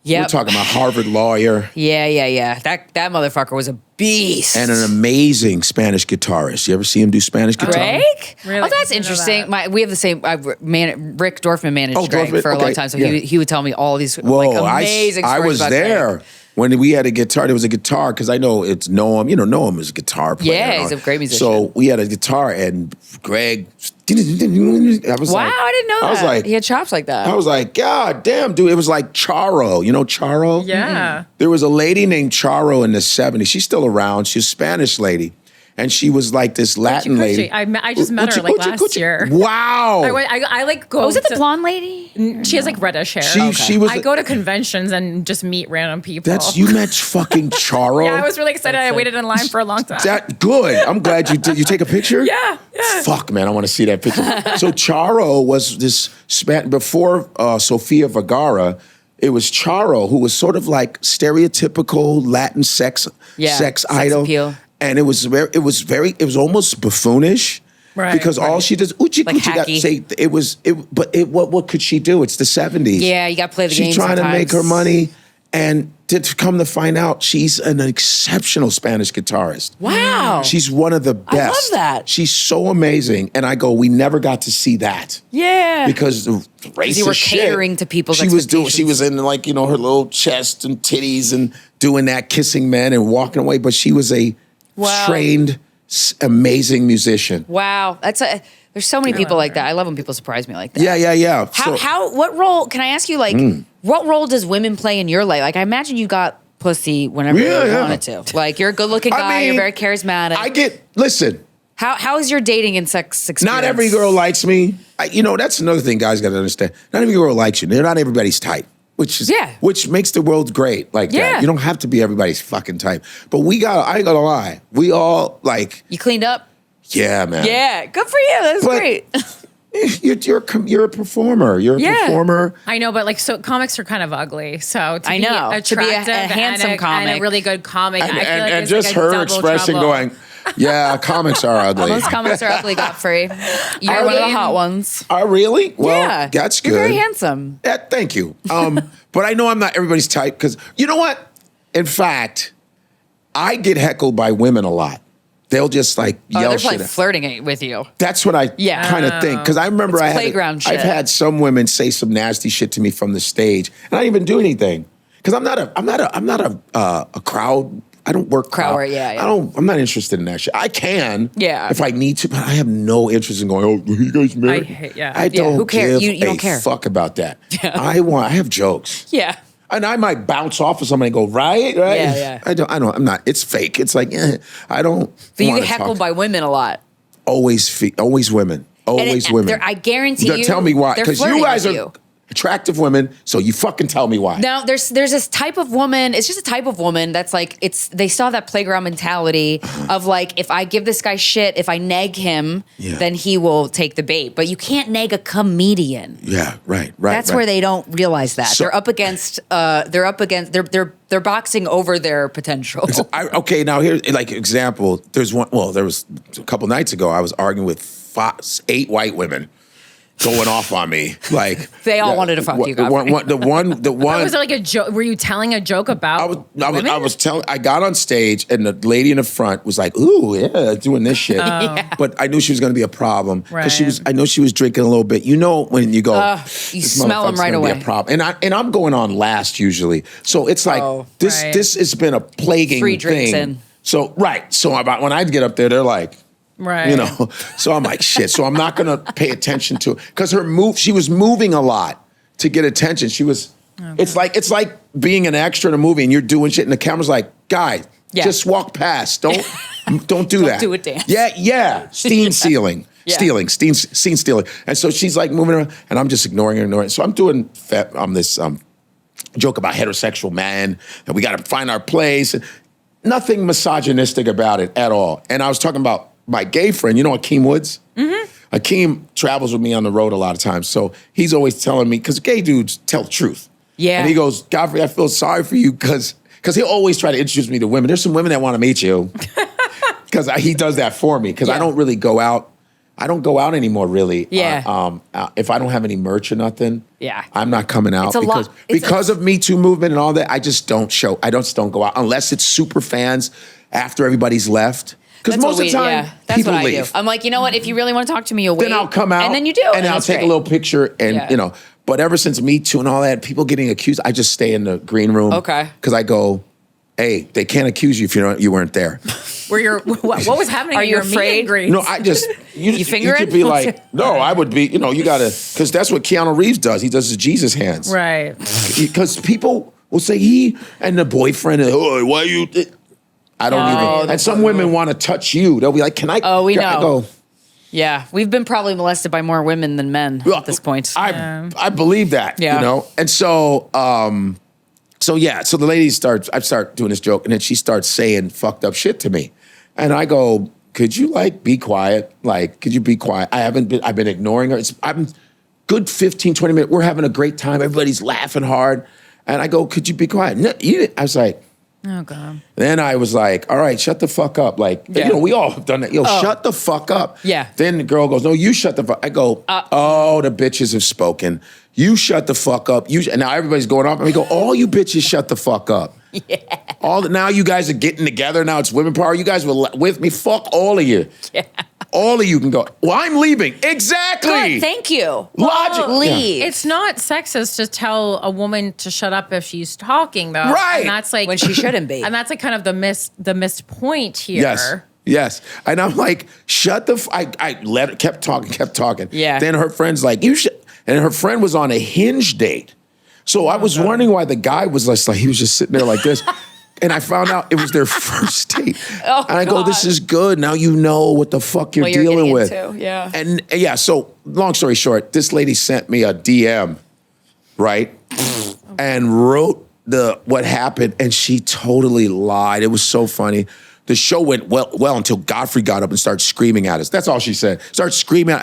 Yep. We're talking about Harvard lawyer. Yeah. That motherfucker was a beast. And an amazing Spanish guitarist. You ever see him do Spanish guitar? Greg? Really? Oh, that's interesting. We have the same. Rick Dorfman managed Greg Dorfman? for a long time, so he would tell me all these amazing stories I was about there. Greg. When we had a guitar, there was a guitar, because I know it's Noam. Noam is a guitar player. Yeah, he's a great musician. So we had a guitar, and Greg, I was wow, I didn't know that. I was like, he had chops like that. I was like, God damn, dude. It was like Charo. You know Charo? Yeah. There was a lady named Charo in the 70s. She's still around. She's a Spanish lady. and she was like this Latin lady. I just met her like last year. Wow. I like go. Was it the blonde lady? She has like reddish hair. She was. I go to conventions and just meet random people. You met fucking Charo. Yeah, I was really excited. I waited in line for a long time. That good. I'm glad you did. You take a picture? Yeah. Fuck, man, I want to see that picture. So Charo was this before Sofia Vergara. It was Charo who was sort of like stereotypical Latin sex idol, appeal. And it was almost buffoonish, right? Because all she does, what could she do? It's the 70s. Yeah, you got to play the game. She's trying to make her money, and to come to find out, she's an exceptional Spanish guitarist. Wow, she's one of the best. I love that. She's so amazing, and I go, we never got to see that. Yeah, because the racist you were shit, catering to people's She was in like her little chest and titties and doing that, kissing men and walking away. But she was a trained, amazing musician. Wow, there's so many people like that. I love when people surprise me like that. Yeah. What role, can I ask you, like, what role does women play in your life? Like, I imagine you got pussy whenever you wanted to. Like, you're a good looking guy, you're very charismatic. Listen. How is your dating and sex experience? Not every girl likes me. That's another thing guys got to understand. Not every girl likes you. They're not everybody's type. Which makes the world great that. You don't have to be everybody's fucking type. But I ain't gonna lie. We all like. You cleaned up? Yeah, man. Yeah, good for you. That's great. You're a performer. You're a performer. I know, but so comics are kind of ugly. So to be attractive, a handsome comic and a really good comic, I feel like and just her expressing going, yeah, comics are ugly. Most comics are ugly, Godfrey. You're one of the hot ones. Oh, really? Well, that's good. You're very handsome. Yeah, thank you. But I know I'm not everybody's type because you know what? In fact, I get heckled by women a lot. They'll just like yell they're shit. They're flirting with you. That's what I kind of think. Because I remember I've had some women say some nasty shit to me from the stage, and I didn't even do anything. Because I'm not a crowd. I don't work crowd. I'm not interested in that shit. I can, if I need to, but I have no interest in going. Oh, you guys married? I don't. Who cares? Give you don't care. Fuck about that. Yeah. I have jokes. Yeah. And I might bounce off of somebody and go, right? Yeah. I'm not. It's fake. It's like, I don't. But you get heckled by women a lot. Always women. Always women. I guarantee you. Tell me why. Because you guys are attractive women, so you fucking tell me why. Now, there's this type of woman, it's just a type of woman that's like, they still have that playground mentality of like, if I give this guy shit, if I nag him, then he will take the bait. But you can't nag a comedian. Yeah, right. That's where they don't realize that. So, they're boxing over their potential. Okay, now here's like example. There was a couple nights ago, I was arguing with 8 white women. Going off on me, like they all wanted to fuck you. The one. Was it like a joke? Were you telling a joke about? I was telling. I got on stage and the lady in the front was like, "Ooh, yeah, doing this shit." But I knew she was going to be a problem because I know she was drinking a little bit. You know when you go, you smell them right away. Be a problem. And I'm going on last usually, so it's like this has been a plaguing free drinks thing. In. So when I get up there, they're like. Right. So I'm like, shit. So I'm not going to pay attention to it. Because she was moving a lot to get attention. She was, it's like being an extra in a movie and you're doing shit and the camera's like, guy, just walk past. Don't do that. Don't do a dance. Yeah. Scene stealing. Scene stealing. And so she's like moving around and I'm just ignoring her. So I'm doing this joke about heterosexual man and we got to find our place. Nothing misogynistic about it at all. And I was talking about my gay friend, Akeem Woods? Mm-hmm. Akeem travels with me on the road a lot of times. So he's always telling me, because gay dudes tell the truth. Yeah. And he goes, Godfrey, I feel sorry for you because he'll always try to introduce me to women. There's some women that want to meet you. Because he does that for me. Because I don't really go out. I don't go out anymore, really. Yeah. If I don't have any merch or nothing, I'm not coming out. Because of Me Too movement and all that, I just don't show. I just don't go out unless it's super fans after everybody's left. Because most of the time, people leave. Do. I'm like, you know what? If you really want to talk to me, you'll wait. Then I'll come out. And then you do. And I'll take a little picture and, But ever since Me Too and all that, people getting accused, I just stay in the green room. Okay. Because I go, hey, they can't accuse you if you weren't there. What was happening? Are you afraid? No, I just you finger it? You could be like, no, I would be. You gotta, because that's what Keanu Reeves does. He does his Jesus hands, right? Because people will say he and the boyfriend, oh, why you? I don't even. And some women want to touch you. They'll be like, "Can I?" Oh, we know. I go, yeah, we've been probably molested by more women than men at this point. I believe that. Yeah. You know, and so so the lady I start doing this joke, and then she starts saying fucked up shit to me, and I go, "Could you like be quiet? Like, could you be quiet?" I've been ignoring her. I'm good 15, 20 minutes. We're having a great time. Everybody's laughing hard, and I go, "Could you be quiet?" No, I was like. Oh, God. Then I was like, all right, shut the fuck up. Like, you know, we all have done that. Shut the fuck up. Yeah. Then the girl goes, no, you shut the fuck. I go, oh, the bitches have spoken. You shut the fuck up. And now everybody's going off. And we go, all you bitches shut the fuck up. Yeah. Now you guys are getting together. Now it's women power. You guys were with me. Fuck all of you. Yeah. All of you can go. Well, I'm leaving. Exactly. Good, thank you. Logic. Leave. It's not sexist to tell a woman to shut up if she's talking, though. Right. And that's like when she shouldn't be. And that's like kind of the missed point here. Yes. And I'm like, shut the. I let her kept talking. Yeah. Then her friend's like, you should. And her friend was on a Hinge date, so I was wondering why the guy was like he was just sitting there like this. And I found out it was their first date. Oh, and I go, this is good. Now you know what the fuck you're dealing with. Into. Yeah. And so long story short, this lady sent me a DM, right? And wrote what happened, and she totally lied. It was so funny. The show went well until Godfrey got up and started screaming at us. That's all she said. Started screaming.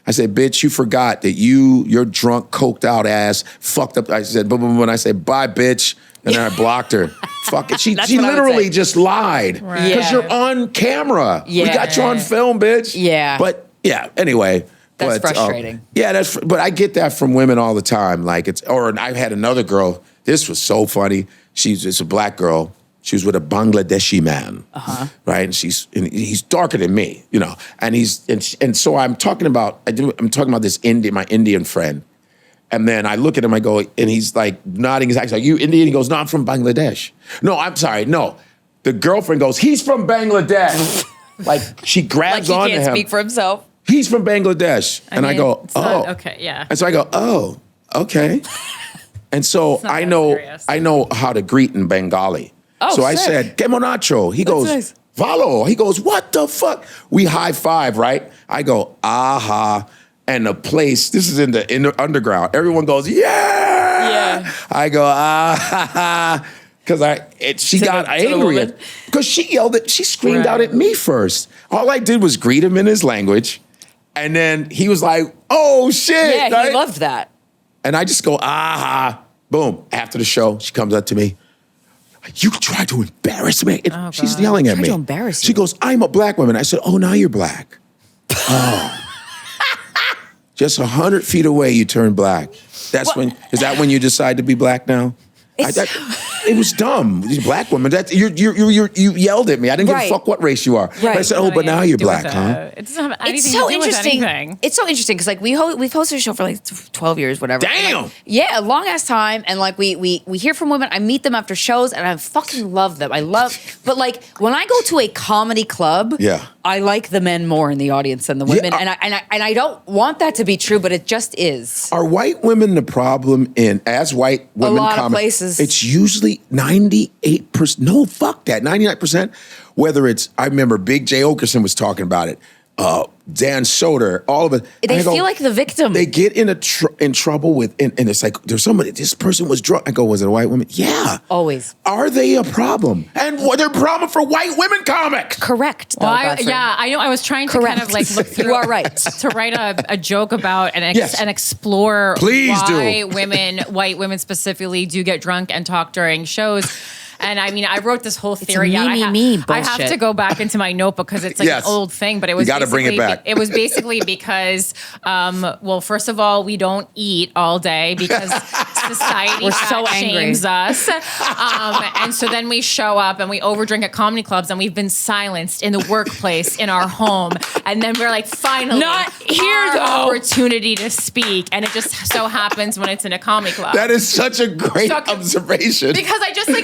I said, bitch, you forgot that your drunk, coked out ass fucked up. I said, boom, boom, boom. And I said, bye, bitch. And then I blocked her. Fuck it. She literally just lied. Right. Because you're on camera. Yeah. We got you on film, bitch. Yeah. But yeah, anyway. That's frustrating. But I get that from women all the time. Like I've had another girl. This was so funny. It's a black girl. She was with a Bangladeshi man, right? And he's darker than me, you know. And so I'm talking about this my Indian friend, and then I look at him, I go, and he's like nodding his head, like, "You Indian?" He goes, "No, I'm from Bangladesh." No, I'm sorry, no. The girlfriend goes, "He's from Bangladesh." Like she grabs like onto him. He can't speak for himself. He's from Bangladesh, I go, "Oh, okay, yeah." And so I go, "Oh, okay." And so I know how to greet in Bengali. Oh, so I sick. said, "Kemonacho." He goes, nice. "Valo." He goes, "What the fuck?" We high five, right? I go, "Aha." And the place, this is in the underground. Everyone goes, "Yeah." Yeah. I go, "Ah." Because she got angry because she screamed out at me first. All I did was greet him in his language. And then he was like, "Oh shit." Yeah, right? he loved that. And I just go, "Aha." Boom. After the show, she comes up to me. "You tried to embarrass me." She's yelling at me. Tried to embarrass you. She goes, "I'm a black woman." I said, "Oh, now you're black." Oh. Just 100 feet away, you turn black. Is that when you decide to be black now? It was dumb. These black women. You yelled at me. I didn't give a fuck what race you are. Right. But I said, "Oh, but now you're black, huh?" It doesn't have anything It's so to do with interesting. anything. It's so interesting because like we've hosted a show for like 12 years, whatever. Damn. Like, yeah, a long ass time, and like we hear from women. I meet them after shows, and I fucking love them. But like when I go to a comedy club, Yeah. I like the men more in the audience than the women, Yeah, and I don't want that to be true, but it just is. Are white women the problem as white women? A lot of places. It's usually 98%. No, fuck that. 99%. Whether it's, I remember Big J. Okerson was talking about it. Dan Soder, all of it. They feel like the victim. They get in trouble with, and it's like, there's somebody, this person was drunk. I go, was it a white woman? Yeah. Always. Are they a problem? And they're a problem for white women comics. Correct. Well, I know. I was trying to kind of like look through. You are right. To write a joke about and Yes. explore Please why do. white women specifically do get drunk and talk during shows. And I mean, I wrote this whole theory. me I have bullshit. to go back into my notebook because it's like Yes. an old thing, but it was You gotta bring it back. It was basically because, well, first of all, we don't eat all day because society We're so shames us. And so then we show up and we overdrink at comedy clubs and we've been silenced in the workplace, in our home. And then we're like, finally, Not here, our though. opportunity to speak. And it just so happens when it's in a comedy club. That is such a great So- observation. Because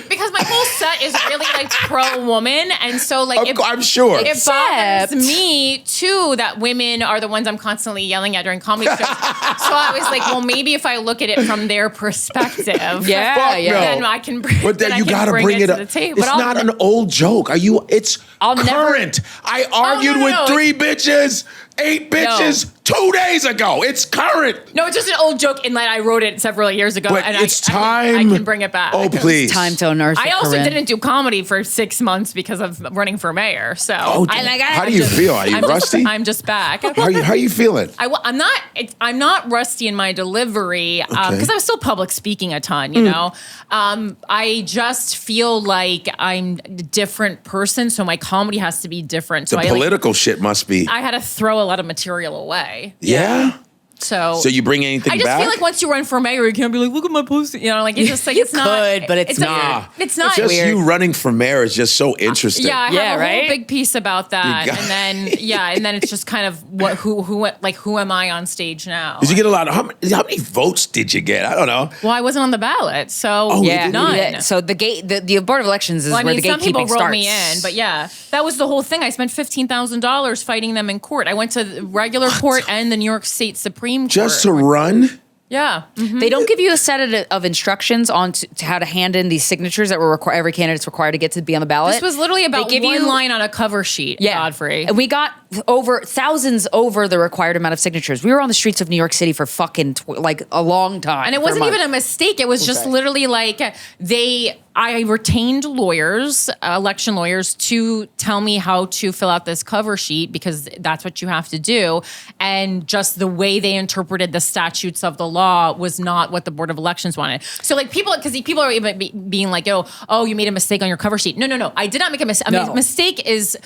because my whole set is really like pro woman, and so like I'm sure. it bothers me too that women are the ones I'm constantly yelling at during comedy shows. So I was like, well, maybe if I look at it from their perspective, perspective, Fuck then no. I can bring. But then you gotta bring it to up. the table. It's not an old joke. It's I'll never- current. I argued with 3 bitches, 8 bitches 2 days ago. It's current. No, it's just an old joke in that I wrote it several years ago, But and it's I time. can bring it back. Oh, please. Time to unearth I it, also Corinne. didn't do comedy for 6 months because of running for mayor. So, How do you feel? Are you rusty? I'm just back. How you feeling? I'm not. I'm not rusty in my delivery because I was still public speaking a ton. You know, I just feel like I'm a different person, so my comedy has to be different. So The political shit must be. I had to throw a lot of material away. Yeah. So you bring anything I just back? feel like once you run for mayor, you can't be like, look at my post. You know, like it's just like it's not. could, but it's Nah. It's not Just weird. you running for mayor is just so interesting. Yeah, I have a right? whole big piece about that, You got- and then it's just kind of who am I on stage now? Did you get a lot of how many votes did you get? I don't know. Well, I wasn't on the ballot, so Yeah, none. yeah. So the board of elections is Well, I where mean, the some people gatekeeping wrote starts. me in, but yeah, that was the whole thing. I spent $15,000 fighting them in court. I went to the regular court and the New York State Supreme Court. Just to run? Yeah. Mhm. They don't give you a set of instructions on to how to hand in these signatures that were every candidate's required to get to be on the ballot. This was literally about They give one you- line on a cover sheet, Godfrey. And we got over thousands over the required amount of signatures. We were on the streets of New York City for fucking like a long time. And it wasn't even a mistake. It was just literally like I retained lawyers, election lawyers, to tell me how to fill out this cover sheet because that's what you have to do. And just the way they interpreted the statutes of the law was not what the Board of Elections wanted. So like people are even being like, oh, you made a mistake on your cover sheet. No. I did not make a mistake. No. A mistake is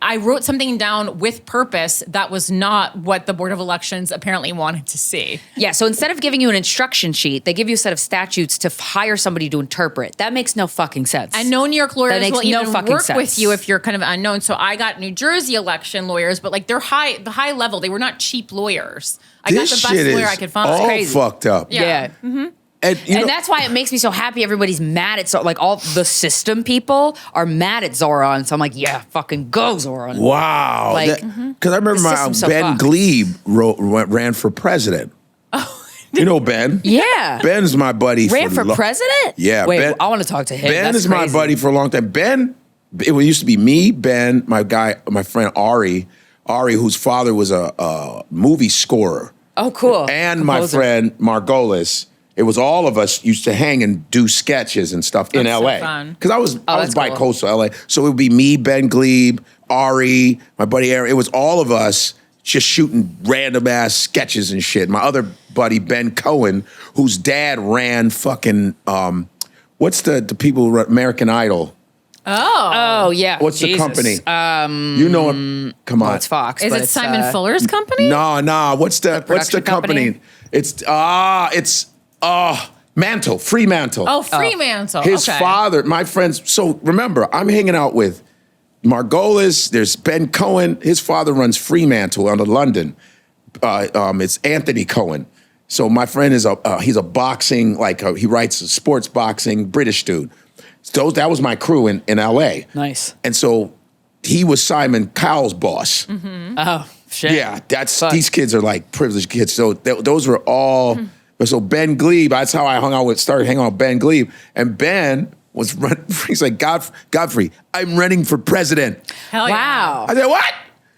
I wrote something down with purpose that was not what the Board of Elections apparently wanted to see. Yeah, so instead of giving you an instruction sheet, they give you a set of statutes to hire somebody to interpret. That makes no fucking sense. And no New York lawyers makes will no even fucking work sense. with you if you're kind of unknown. So I got New Jersey election lawyers, but like they're high level. They were not cheap lawyers. I got the best lawyer I could find. all Crazy. fucked up. Yeah. And, And that's why it makes me so happy everybody's mad at like all the system people are mad at Zoran. So I'm like, yeah, fucking go Zoran. wow. Like, Because I remember the system's so Ben fucked. Glebe ran for president. Oh. You know Ben? Yeah. Ben's my buddy. Ran for president? Yeah. Wait, Ben, I want to talk to him. Ben That's is my crazy. buddy for a long time. Ben, it used to be me, Ben, my friend Artie, whose father was a movie scorer. Oh, cool. And my Composer. friend Margolis. It was all of us used to hang and do sketches and stuff in That's so LA. fun. Because I was that's cool. bi-coastal LA. So it would be me, Ben Glebe, Ari, my buddy Aaron. It was all of us just shooting random ass sketches and shit. My other buddy, Ben Cohen, whose dad ran fucking what's the people who run American Idol? Oh, yeah. What's Jesus. the company? You know it. Come on. Well, it's Fox. Is but it it's, Simon Fuller's company? No. What's the production company? company? It's Mantle, Fremantle. Oh, Fremantle. His Okay. father, my friends. So remember, I'm hanging out with Margolis. There's Ben Cohen. His father runs Fremantle out of London. It's Anthony Cohen. So my friend is he's a boxing, he writes a sports boxing British dude. So that was my crew in LA. Nice. And so he was Simon Cowell's boss. Oh, shit. Yeah, these kids are like privileged kids. So those were all. So Ben Glebe, that's how I started hanging out with Ben Glebe. And Ben was running, he's like, Godfrey, I'm running for president. Hell yeah. Wow. I said, what?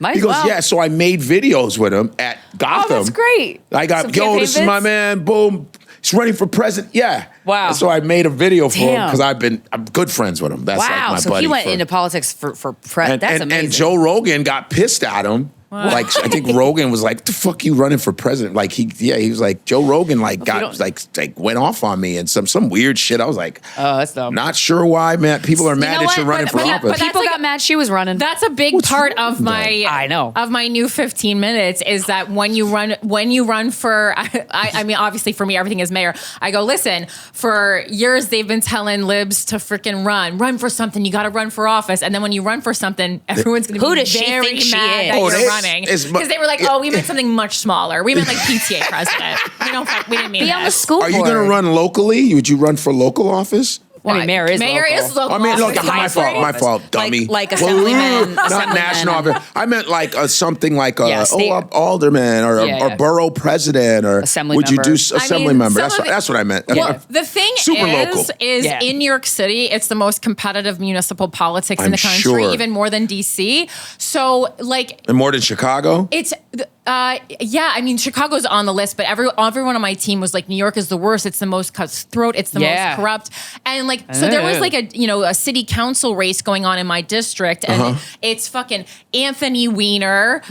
Might He as goes, well. yeah. So I made videos with him at Gotham. Oh, that's great. I got, Some campaign this is my vids? man, boom. He's running for president. Yeah. Wow. And so I made a video for him Damn. because I'm good friends with him. That's like Wow. my So buddy. he went into politics for that's amazing. And Joe Rogan got pissed at him. Like I think Rogan was like, "The fuck you running for president?" Like he was like Joe Rogan got went off on me and some weird shit. I was like, Oh, that's dumb. not sure why, man. People are mad know that you're what? running But for yeah, office. but People that's got mad she was running. That's a big part of my I know. of my new 15 minutes is that when you run for I mean obviously for me everything is mayor. I go, listen, for years they've been telling libs to freaking run for something, you got to run for office, and then when you run for something everyone's going to Who be does she very think she mad is? that Oh, you're it's- running it's- because they were like, oh, we meant something much smaller. We meant like PTA president. We didn't mean Be on the this. school Are you board. going to run locally? Would you run for local office? I mean, mayor is local. local. I mean, look, office. my fault, dummy. Like assemblyman. Not national office. I meant like something like state. alderman or a borough president or Assembly would member. you do assembly member? some of That's what I meant. Well, the thing Super local. is Yeah. in New York City, it's the most competitive municipal politics in I'm the country, sure. even more than DC. So, like, And more than Chicago? it's I mean, Chicago's on the list, but everyone on my team was like, New York is the worst. It's the most cutthroat. It's the most corrupt. And like, so there was like a city council race going on in my district, and it's fucking Anthony Weiner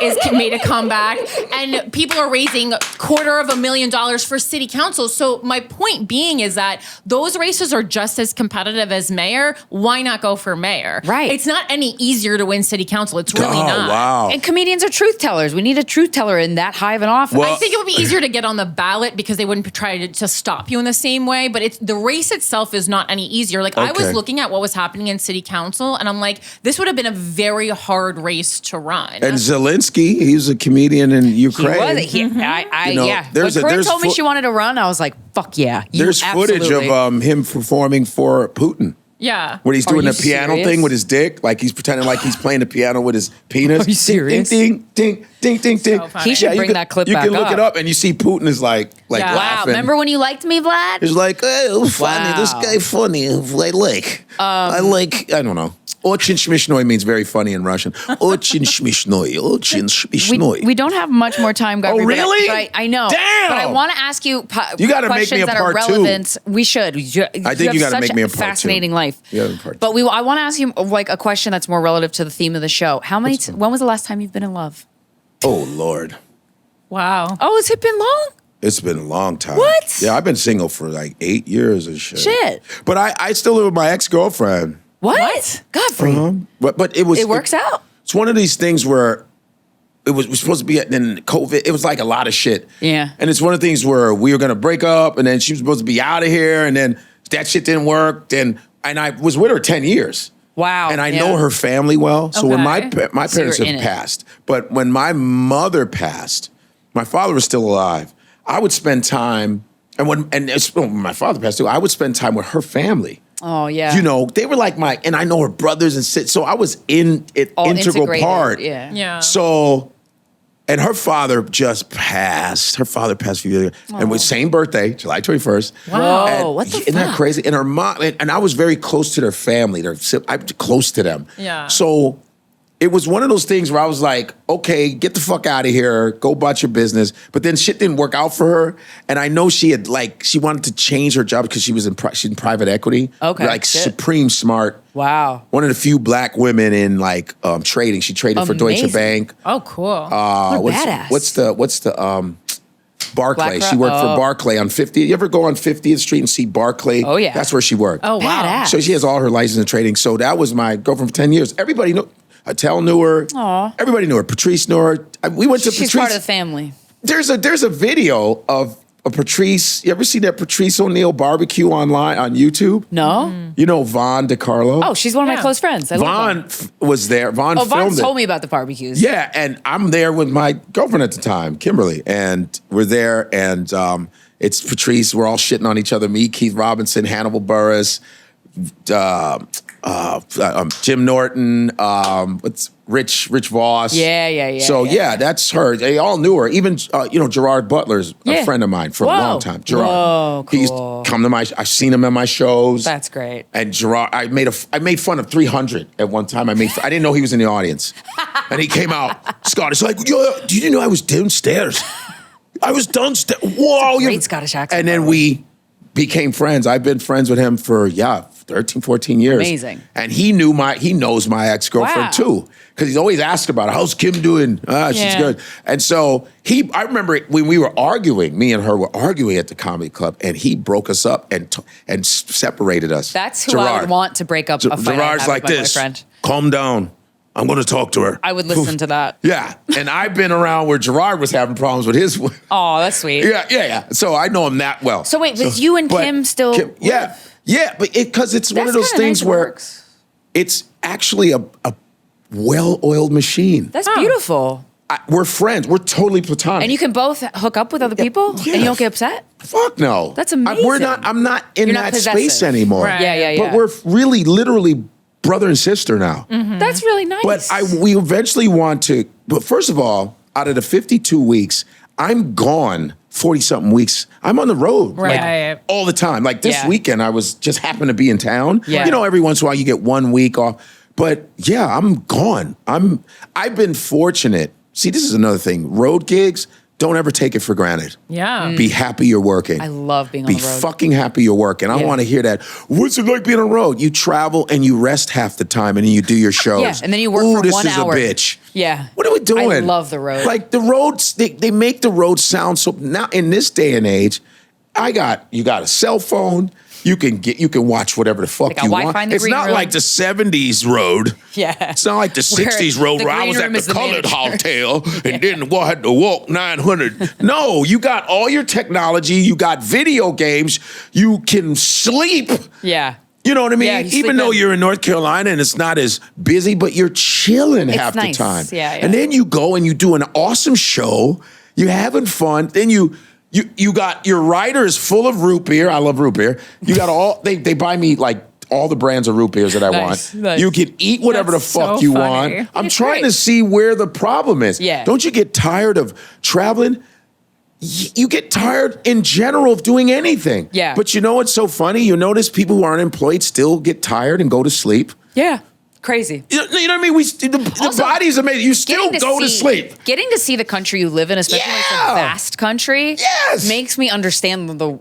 is made a comeback, and people are raising $250,000 for city council. So my point being is that those races are just as competitive as mayor. Why not go for mayor? Right. It's not any easier to win city council. It's really not. Wow. And comedians are truth tellers. We need a truth teller in that high of an office. Well, I think it would be easier to get on the ballot because they wouldn't try to stop you in the same way. But the race itself is not any easier. Like I was Okay. looking at what was happening in city council, and I'm like, this would have been a very hard race to run. And Zelensky, he's a comedian in Ukraine. He was. Yeah. there's When a- Corinne there's told me fo- she wanted to run, I was like, fuck yeah. There's footage of him performing for Putin. yeah. When he's Are doing you the piano serious? thing with his dick, like he's pretending like he's playing the piano with his penis. Are you serious? Ding, ding, ding, ding, ding. So funny. He should you bring can- that clip You back can look up. it up, and you see Putin is like Yeah. Wow. laughing. Remember when you liked me, Vlad? He's like, oh, funny. Wow. This guy funny. I don't know. Очень смешной means very funny in Russian. Очень смешной. Очень смешной. We don't have much more time, Godfrey. Oh, really? But I know. Damn! But I want to ask you You gotta make questions me a that are part two. relevant. We should. I think you gotta make me a part two. fascinating life. Yeah, part two. But I want to ask you like a question that's more relative to the theme of the show. When was the last time you've been in love? Oh, Lord. Wow. Oh, has it been long? It's been a long time. What? Yeah, I've been single for like 8 years and shit. Shit. But I still live with my ex-girlfriend. What? Godfrey. But it was... It works out. It's one of these things where it was supposed to be, then COVID, it was like a lot of shit. Yeah. And it's one of the things where we were going to break up, and then she was supposed to be out of here, and then that shit didn't work. And I was with her 10 years. Wow. And I know her family well. So when my Okay. parents you're in have it. passed, but when my mother passed, my father was still alive. I would spend time, and when my father passed too, I would spend time with her family. Oh yeah. You know, they were like and I know her brothers and sisters, so I was in it, All integral integrated, part. yeah. Yeah. So, and her father just passed. Her father passed a few years ago. And with same birthday, July 21st. Wow. And What the isn't that fuck? crazy? And her mom, and I was very close to their family. I'm close to them. Yeah. So it was one of those things where I was like, okay, get the fuck out of here, go about your business. But then shit didn't work out for her. And I know she wanted to change her job because she's in private equky. Okay, Like shit. supreme smart. Wow. One of the few black women in trading. She traded for Deutsche Amazing. Bank. Oh, cool. What a badass. What's the Barclay? BlackRock? She worked for Oh. Barclay on 50. You ever go on 50th Street and see Barclay? Oh, yeah. That's where she worked. oh, wow. Badass. So she has all her license in trading. So that was my girlfriend for 10 years. Everybody knew. Attell knew her. Aw. Everybody knew her. Patrice knew her. We went to She's Patrice. part of the family. There's a video of Patrice. You ever see that Patrice O'Neill barbecue online on YouTube? No. You know Vaughn DiCarlo? Oh, she's one of my Yeah. close friends. I love Vaughn was there. Vaughn Vaughn filmed it. told me about the barbecues. Yeah, and I'm there with my girlfriend at the time, Kimberly, and we're there, and it's Patrice. We're all shitting on each other. Me, Keith Robinson, Hannibal Buress, Jim Norton, what's Rich Voss. Yeah. So yeah, that's her. They all knew her. Even Gerard Butler's a Yeah. friend of mine for a Whoa. long time. Gerard. Whoa, He's cool. come to I've seen him at my shows. That's great. And Gerard, I made fun of 300 at one time. I didn't know he was in the audience, and he came out. Scottish, like, yo, did you know I was downstairs? I was downstairs. Whoa, Great Scottish accent, And by then the way. we became friends. I've been friends with him for 13, 14 years. Amazing. And he knows my ex-girlfriend Wow. too, because he's always asked about her. How's Kim doing? She's Yeah. good. And so I remember when we were arguing, me and her were arguing at the comedy club, and he broke us up and separated us. That's who I would want to break up a fight I Gerard's have like with my this. boyfriend. Calm down. I'm going to talk to her. I would listen to that. Yeah. And I've been around where Gerard was having problems with his. Oh, that's sweet. Yeah. So I know him that well. So wait, was you and but Kim still? yeah. Yeah, but because it's one of That's those kinda things nice it where works. it's actually a well-oiled machine. That's beautiful. we're friends. We're totally platonic. And you can both hook up with other people, and you don't get upset. Fuck no. That's amazing. I'm not in You're not that possessive. space anymore. Right. Yeah. But we're really, literally brother and sister now. That's really nice. But we eventually want to. But first of all, out of the 52 weeks, I'm gone 40-something weeks. I'm on the road Right. all the time. Like this Yeah. weekend, I was just happened to be in town. Yeah. You know, every once in a while you get 1 week off. But yeah, I'm gone. I've been fortunate. See, this is another thing. Road gigs, don't ever take it for granted. Yeah. Be happy you're working. I love being on Be the road. fucking happy you're working. I Yeah. want to hear that. What's it like being on the road? You travel and you rest half the time and then you do your shows. Yeah, and then you work Ooh, for 1 this is hour. a bitch. Yeah. What are we doing? I love the road. Like the roads, they make the road sound so. Now in this day and age, you got a cell phone. You can watch whatever the fuck They got you Wi-Fi want. in the It's green not room. like the 70s road. Yeah. It's not like the Where 60s road the where I green was at room the is the colored manager. hotel and then had to walk 900. No, you got all your technology. You got video games. You can sleep. Yeah. You know what I mean? Yeah, you sleep Even though in. you're in North Carolina and it's not as busy, but you're chilling half nice. the time. Yeah. And then you go and you do an awesome show. You're having fun. Then you got your rider is full of root beer. I love root beer. You got all they buy me like all the brands of root beers that I Nice, want. nice. You can eat whatever That's the fuck so you funny. want. I'm It's trying great. to see where the problem is. Yeah. Don't you get tired of traveling? You get tired in general of doing anything. Yeah. But you know what's so funny? You notice people who aren't employed still get tired and go to sleep. Yeah. Crazy. You know what I mean? The Also, body's amazing. You still go to sleep. Getting to see the country you live in, especially like Yeah. a vast country, Yes. makes me understand the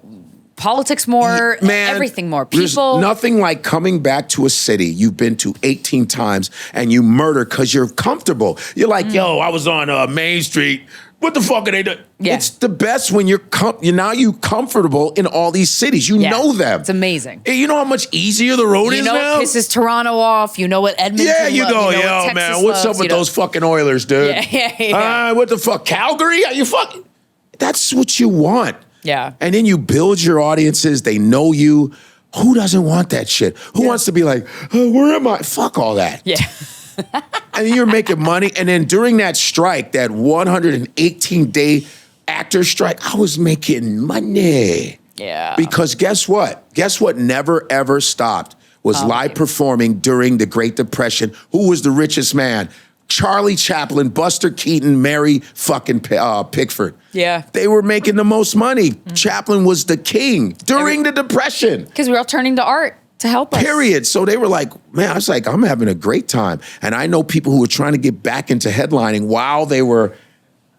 politics more, Man, everything more. There's People. nothing like coming back to a city you've been to 18 times and you murder because you're comfortable. You're like, yo, I was on Main Street. What the fuck are they doing? Yeah. It's the best when you're comfortable in all these cities. You Yeah. know them. It's amazing. Hey, you know how much easier the road You is know now? what pisses Toronto off. You know what Edmonton Yeah, you loves. go, know what yo, Texas man, what's loves, up with those fucking Oilers, dude? Yeah. What the fuck, Calgary? Are you fucking? That's what you want. Yeah. And then you build your audiences. They know you. Who doesn't want that shit? Who wants to be like, oh, where am I? Fuck all that. Yeah. And then you're making money. And then during that strike, that 118-day actor strike, I was making money. Yeah. Because guess what? Guess what never, ever stopped was live performing during the Great Depression. Who was the richest man? Charlie Chaplin, Buster Keaton, Mary fucking Pickford. Yeah. They were making the most money. Chaplin was the king during the Depression. Because we're all turning to art to help us. Period. So they were like, man, I was like, I'm having a great time. And I know people who were trying to get back into headlining while they were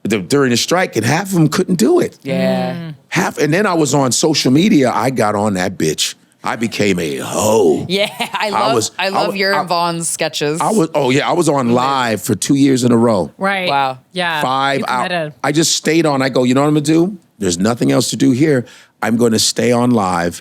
during the strike, and half of them couldn't do it. Yeah. And then I was on social media. I got on that bitch. I became a hoe. Yeah. I love your and Vaughn's sketches. I was on live for 2 years in a row. Right. Wow. Yeah. 5 You hours. committed. I just stayed on. I go, you know what I'm gonna do? There's nothing else to do here. I'm gonna stay on live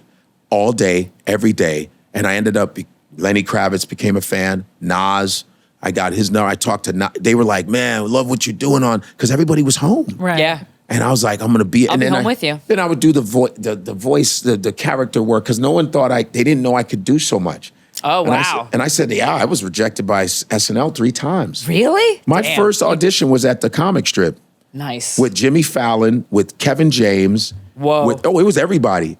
all day, every day. And I ended up, Lenny Kravitz became a fan, Nas. I got his number. I talked to Nas. They were like, man, I love what you're doing on, because everybody was home. Right. Yeah. And I was like, I'm gonna be. I'll be home with you. Then I would do the voice, the character work, because no one thought they didn't know I could do so much. Oh, And wow. I said, yeah, I was rejected by SNL 3 times. Really? My Damn. first audition was at the comic strip Nice. with Jimmy Fallon, with Kevin James. Whoa. It was everybody,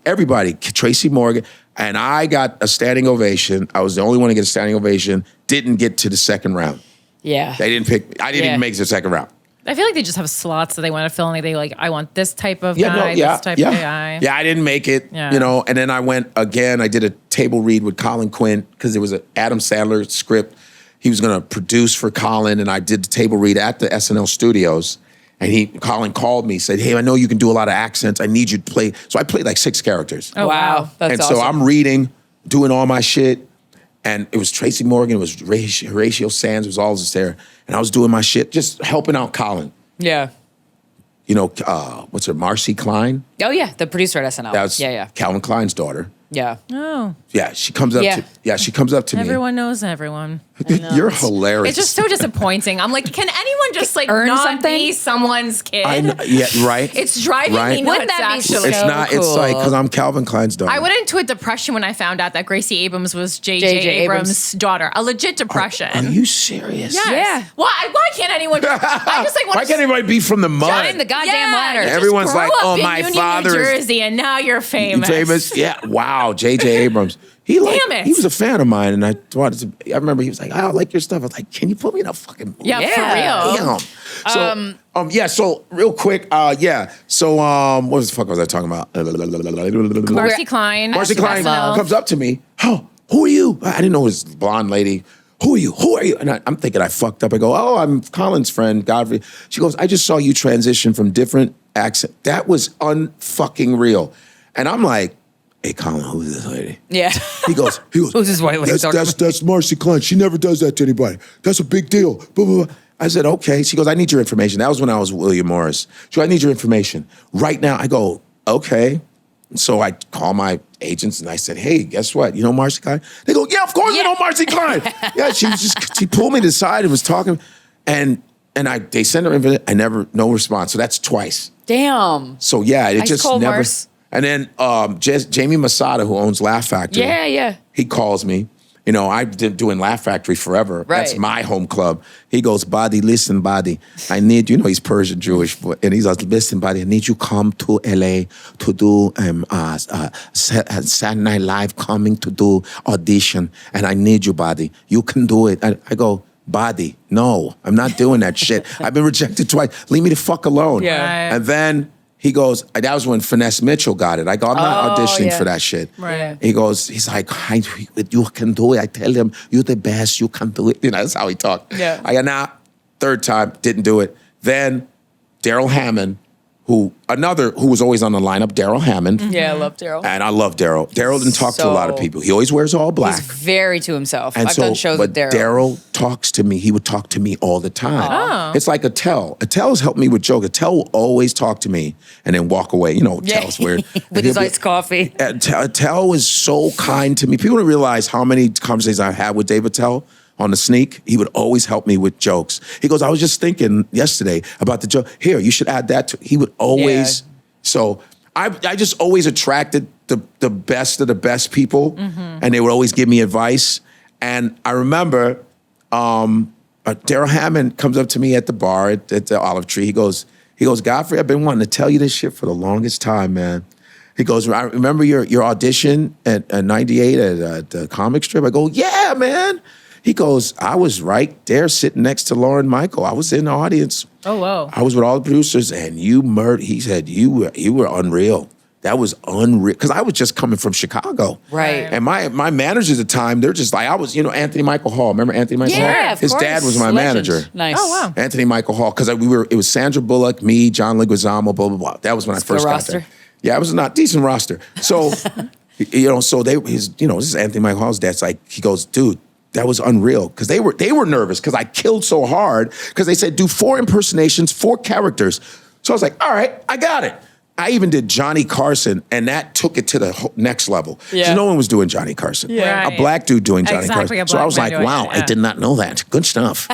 Tracy Morgan. And I got a standing ovation. I was the only one to get a standing ovation. Didn't get to the second round. Yeah. They didn't pick me. I didn't Yeah. even make it to the second round. I feel like they just have slots that they want to fill, and they like, I want this type of guy, this type of guy. Yeah, I didn't make it, Yeah. you know, and then I went again. I did a table read with Colin Quinn because there was an Adam Sandler script he was going to produce for Colin, and I did the table read at the SNL studios. And Colin called me, said, hey, I know you can do a lot of accents. I need you to play. So I played like 6 characters. Oh, Wow. That's and awesome. so I'm reading, doing all my shit. And it was Tracy Morgan, it was Horatio Sands, it was all just there. And I was doing my shit, just helping out Colin. Yeah. You know, what's her, Marcy Klein? Oh, yeah. The producer at SNL. That was Yeah. Calvin Klein's daughter. Yeah. Oh, Yeah, she comes up Yeah. to me. everyone knows everyone. You're hilarious. It's just so disappointing. I'm like, can anyone just like earn not something? be someone's kid? Right. It's driving me nuts. Wouldn't that be actually. It's so not. It's cool. like because I'm Calvin Klein's daughter. I went into a depression when I found out that Gracie Abrams was J.J. J.J. Abrams' daughter. A legit depression. Are you serious? Yes. Yeah. Why can't anyone? I just like want Why can't anybody be from the mud? Climb the goddamn ladder. just Everyone's grow like, up oh, in my Union, father New is Jersey, and now you're famous. famous. Yeah. Wow. J.J. Abrams. He was a fan of mine, and I remember he was like, "I like your stuff." I was like, "Can you put me in a fucking movie?" Yeah, for real. Damn. So real quick, So what the fuck was I talking about? Marcy Klein. Marcy Klein SNL. comes up to me. Oh, who are you? I didn't know it was this blonde lady. Who are you? Who are you? And I'm thinking I fucked up. I go, oh, I'm Colin's friend, Godfrey. She goes, I just saw you transition from different accent. That was unfucking real. And I'm like, hey, Colin, who's this lady? Yeah. He goes, Who's this white lady talking about? that's Marcy Klein. She never does that to anybody. That's a big deal. Blah, blah, blah. I said, okay. She goes, I need your information. That was when I was William Morris. She goes, I need your information right now. I go, okay. So I call my agents and I said, hey, guess what? You know Marcy Klein? They go, yeah, of course you know Marcy Klein. Yeah, she pulled me to the side and was talking, and they sent her information. No response. So that's twice. Damn. So yeah, it Ice just cold never. Mars. And then Jamie Masada, who owns Laugh Factory. Yeah. He calls me. You know, I've been doing Laugh Factory forever. Right. That's my home club. He goes, Buddy, listen, buddy. I need, he's Persian Jewish. And he's like, listen, buddy, I need you come to LA to do Saturday Night Live, coming to do audition. And I need you, buddy. You can do it. I go, buddy, no, I'm not doing that shit. I've been rejected twice. Leave me the fuck alone. Yeah. Right. And then he goes, that was when Finesse Mitchell got it. I go, I'm not auditioning for that shit. Right. He's like, you can do it. I tell him, you're the best, you can do it. That's how he talked. Yeah. I got, nah, third time, didn't do it. Then Daryl Hammond, who was always on the lineup, Daryl Hammond. Yeah, I love Daryl. And I love Daryl. Daryl didn't talk to a lot of So- people. He always wears all black. He's very to himself. And I've done shows with Daryl. Daryl talks to me. He would talk to me all the time. Oh. It's like Attell. Attell's helped me with jokes. Attell will always talk to me and then walk away. Attell's weird. With his iced coffee. Attell is so kind to me. People don't realize how many conversations I've had with Dave Attell on the sneak. He would always help me with jokes. He goes, I was just thinking yesterday about the joke. Here, you should add that to. He would always. Yeah. So I just always attracted the best of the best people, and they would always give me advice. And I remember Daryl Hammond comes up to me at the bar at the Olive Tree. He goes, Godfrey, I've been wanting to tell you this shit for the longest time, man. He goes, I remember your audition at 98 at the comic strip. I go, yeah, man. He goes, I was right there sitting next to Lauren Michael. I was in the audience. Oh, whoa. I was with all the producers, and you murdered. He said, you were unreal. That was unreal. Because I was just coming from Chicago. Right. And my managers at the time, they're just like, I was, Anthony Michael Hall. Remember Anthony Michael Hall? Yeah, of His course. dad was my Legend. manager. Nice. Oh, wow. Anthony Michael Hall. Because it was Sandra Bullock, me, John Leguizamo, blah, blah, blah. That was when I first got roster. there. Yeah, it was not decent roster. So, so this is Anthony Michael Hall's dad's like, he goes, dude, that was unreal. Because they were nervous because I killed so hard. Because they said, do 4 impersonations, 4 characters. So I was like, all right, I got it. I even did Johnny Carson, and that took it to the next level. Yeah. So no one was doing Johnny Carson. Yeah. A Right. black dude doing Johnny Exactly, Carson. a So I black was man like, doing wow, it, I yeah. did not know that. Good stuff.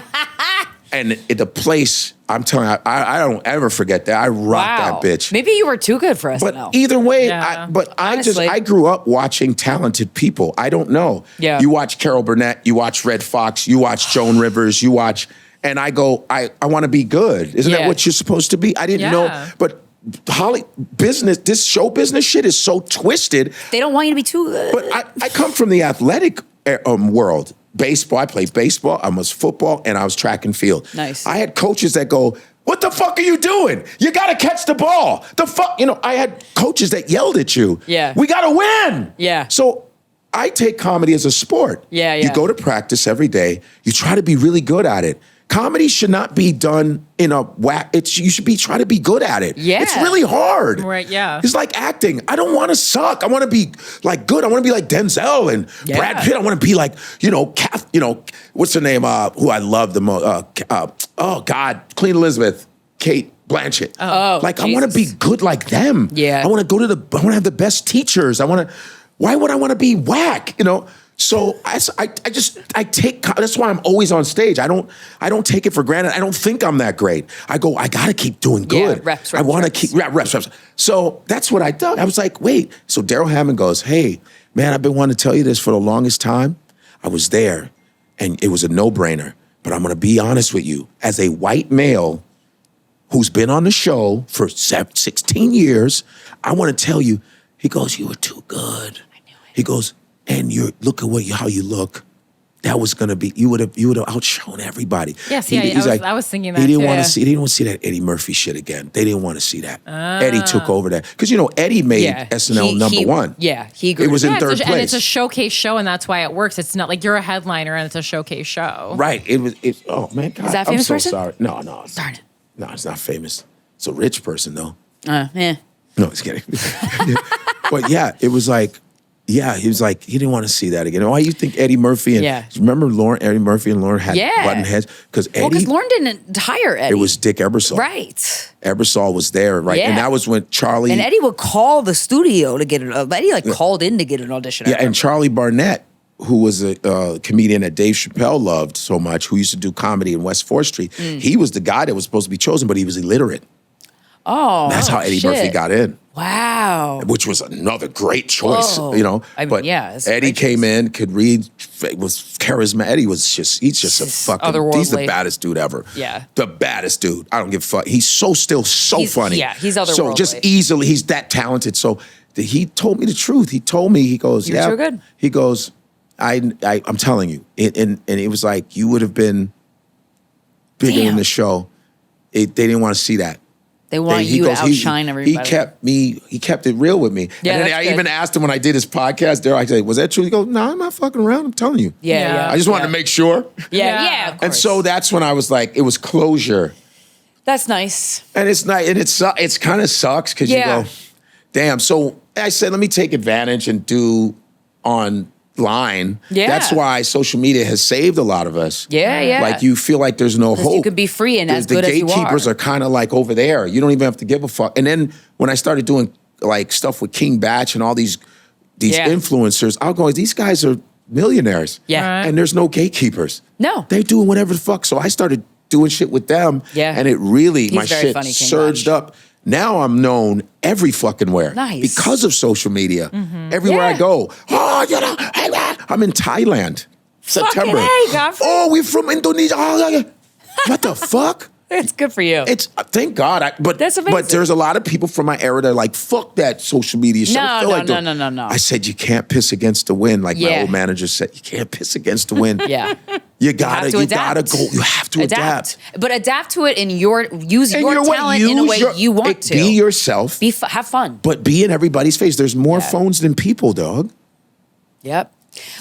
And the place, I'm telling you, I don't ever forget that. I rocked that bitch. Maybe you were too good for SNL. But either way, Yeah. Honestly. I grew up watching talented people. I don't know. Yeah. You watch Carol Burnett, you watch Red Fox, you watch Joan Rivers, and I go, I want to be good. Isn't that Yeah. what you're supposed to be? I didn't Yeah. know, but this show business shit is so twisted. they don't want you to be too good. But I come from the athletic world. Baseball, I played baseball, I was football, and I was track and field. Nice. I had coaches that go, what the fuck are you doing? You got to catch the ball. The fuck, I had coaches that yelled at you. Yeah. We got to win. Yeah. So I take comedy as a sport. Yeah. You go to practice every day. You try to be really good at it. Comedy should not be done in a whack. You should be trying to be good at it. Yeah. It's really hard. Right, yeah. It's like acting. I don't want to suck. I want to be like good. I want to be like Denzel and Brad Pitt. I want to be like, what's her name? Who I love the most. Queen Elizabeth, Kate Blanchett. Oh, I want to be good like them. Yeah. I want to have the best teachers. Why would I want to be whack? So I take, that's why I'm always on stage. I don't take it for granted. I don't think I'm that great. I go, I got to keep doing good. Yeah, reps. I want to keep, reps. So that's what I done. I was like, wait. So Daryl Hammond goes, hey, man, I've been wanting to tell you this for the longest time. I was there and it was a no-brainer. But I'm going to be honest with you. As a white male who's been on the show for 16 years, I want to tell you, he goes, you were too good. I knew it. He goes, and look at how you look. That was gonna be, you would have outshone everybody. Yes, I was thinking that he didn't too. want to see. They didn't want to see that Eddie Murphy shit again. They didn't want to see that. Eddie took over that because Eddie made SNL number one. Yeah, he agreed. It was in third place, and it's a showcase show, and that's why it works. It's not like you're a headliner and it's a showcase show, right? Oh man, God, is that famous I'm so person? sorry. No, Darn it. No, it's not famous. It's a rich person though. Yeah. No, just kidding. But yeah, it was like. Yeah, he was like, he didn't want to see that again. Why you think Eddie Murphy and remember Eddie Murphy and Lauren had button heads? Because Lauren didn't hire Eddie. It was Dick Ebersol. Right. Ebersol was there, right? Yeah. And that was when Charlie... And Eddie would call the studio to get an... Eddie called in to get an audition. Yeah, and Charlie Barnett, who was a comedian that Dave Chappelle loved so much, who used to do comedy in West 4th Street, he was the guy that was supposed to be chosen, but he was illiterate. Oh, that's how Eddie Murphy got in. Wow. Which was another great choice, But Eddie came in, could read, was charismatic. Eddie was he's just a fucking, he's the baddest dude ever. Yeah. The baddest dude. I don't give a fuck. He's so funny. Yeah, he's otherworldly. So just easily, he's that talented. So he told me the truth. He told me, he goes, You're so good. He goes, I'm telling you. And it was like, you would have been bigger in the show. They didn't want to see that. They want you to outshine everybody. He kept it real with me. Yeah, and then I even asked him when I did his podcast, Daryl, I said, was that true? He goes, no, I'm not fucking around. I'm telling you. Yeah. I just wanted to make sure. Yeah, of course. And so that's when I was like, it was closure. That's nice. And it's nice. And it's kind of sucks because you go, damn. So I said, let me take advantage and do online. Yeah. That's why social media has saved a lot of us. Yeah. Like you feel like there's no hope. You can be free and as good as you are. The gatekeepers are kind of like over there. You don't even have to give a fuck. And then when I started doing like stuff with King Batch and all these influencers, I'll go, these guys are millionaires. Yeah. Right. And there's no gatekeepers. No. They're doing whatever the fuck. So I started doing shit with them. Yeah. And it really, my shit funny, surged up. Now I'm known every fucking where. Nice. Because of social media. Everywhere I go. Oh, I'm in Thailand. September. Hey, Godfrey. Oh, we're from Indonesia. What the fuck? It's good for you. It's thank God. But that's amazing. But there's a lot of people from my era that are like, fuck that social media shit. No. I said you can't piss against the wind. Like my old manager said, you can't piss against the wind. You gotta go. You have to adapt. But adapt to it in your talent in a way you want to. Be yourself. Have fun. But be in everybody's face. There's more phones than people, dog. Yep.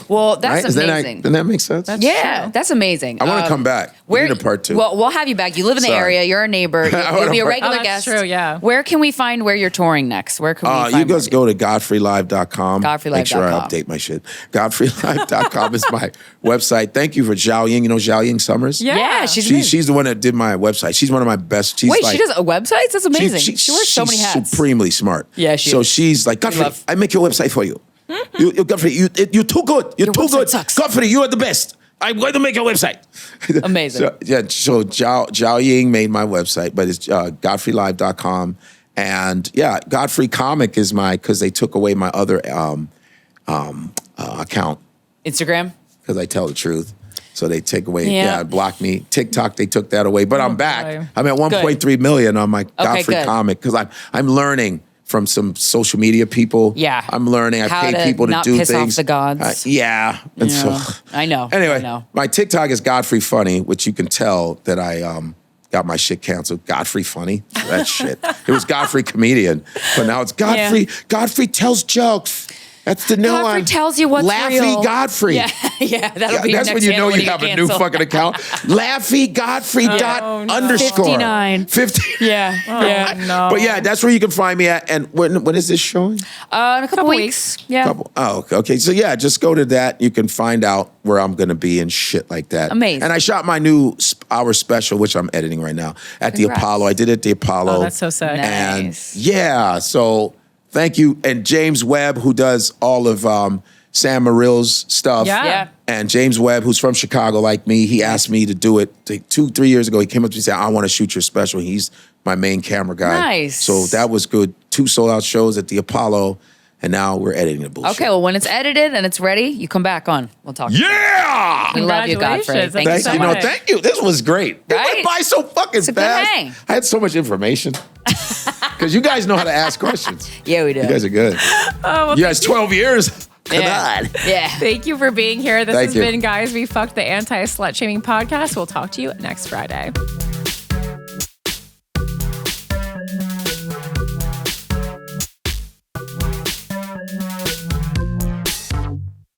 Well, that's amazing. Doesn't that make sense? That's amazing. I want to come back. We need a part 2. Well, we'll have you back. You live in the area. You're a neighbor. You'll be a regular guest. True, yeah. Where can we find where you're touring next? Where can we find you guys go to godfreylive.com. Godfreylive.com. Make sure I update my shit. Godfreylive.com is my website. Thank you for Zhao Ying. You know Zhao Ying Summers? Yeah, she's the one that did my website. She's one of my best. She does a website? That's amazing. She wears so many hats. She's supremely smart. Yeah, she's like, Godfrey, I make your website for you. Godfrey, you're too good. You're too good. Sucks. Godfrey, you are the best. I'm going to make your website. Amazing. So Zhao Ying made my website, but it's godfreylive.com. And Godfrey Comic is because they took away my other account. Instagram? Because I tell the truth. So they take away, block me. TikTok, they took that away. But I'm back. I'm at 1.3 million on my Godfrey Comic because I'm learning from some social media people. Yeah. I'm learning. I pay people to do things. Piss off the gods. And so I know. Anyway, my TikTok is Godfrey Funny, which you can tell that I got my shit canceled. Godfrey Funny. That shit. It was Godfrey Comedian. But now it's Godfrey. Godfrey tells jokes. That's the new one. Godfrey tells you what's Laffy real. Godfrey. That'll be that's when you know you have a new fucking account. Laffy Godfrey underscore 59. 50. No. But that's where you can find me at. And when is this showing? In a couple weeks. Yeah. Okay. So just go to that. You can find out where I'm going to be and shit like that. Amazing. And I shot my new hour special, which I'm editing right now at the Apollo. I did it at the Apollo. Oh, that's so sick. Nice. And so thank you. And James Webb, who does all of Sam Morrill's stuff. Yeah. And James Webb, who's from Chicago like me, he asked me to do it 2-3 years ago. He came up to me and said, I want to shoot your special. He's my main camera guy. Nice. So that was good. 2 sold-out shows at the Apollo, and now we're editing the bullshit. Okay, well, when it's edited and it's ready, you come back on. We'll talk. Yeah! We love you, Godfrey. Congratulations. Thank you so much. Thank you. This was great. It Right? went by so fucking a good fast. hang. I had so much information. Because you guys know how to ask questions. Yeah, we do. You guys are good. You guys, 12 years. Come on. Yeah. Thank you for being here. This Thank has you. been Guys We Fucked, the anti-slut shaming podcast. We'll talk to you next Friday.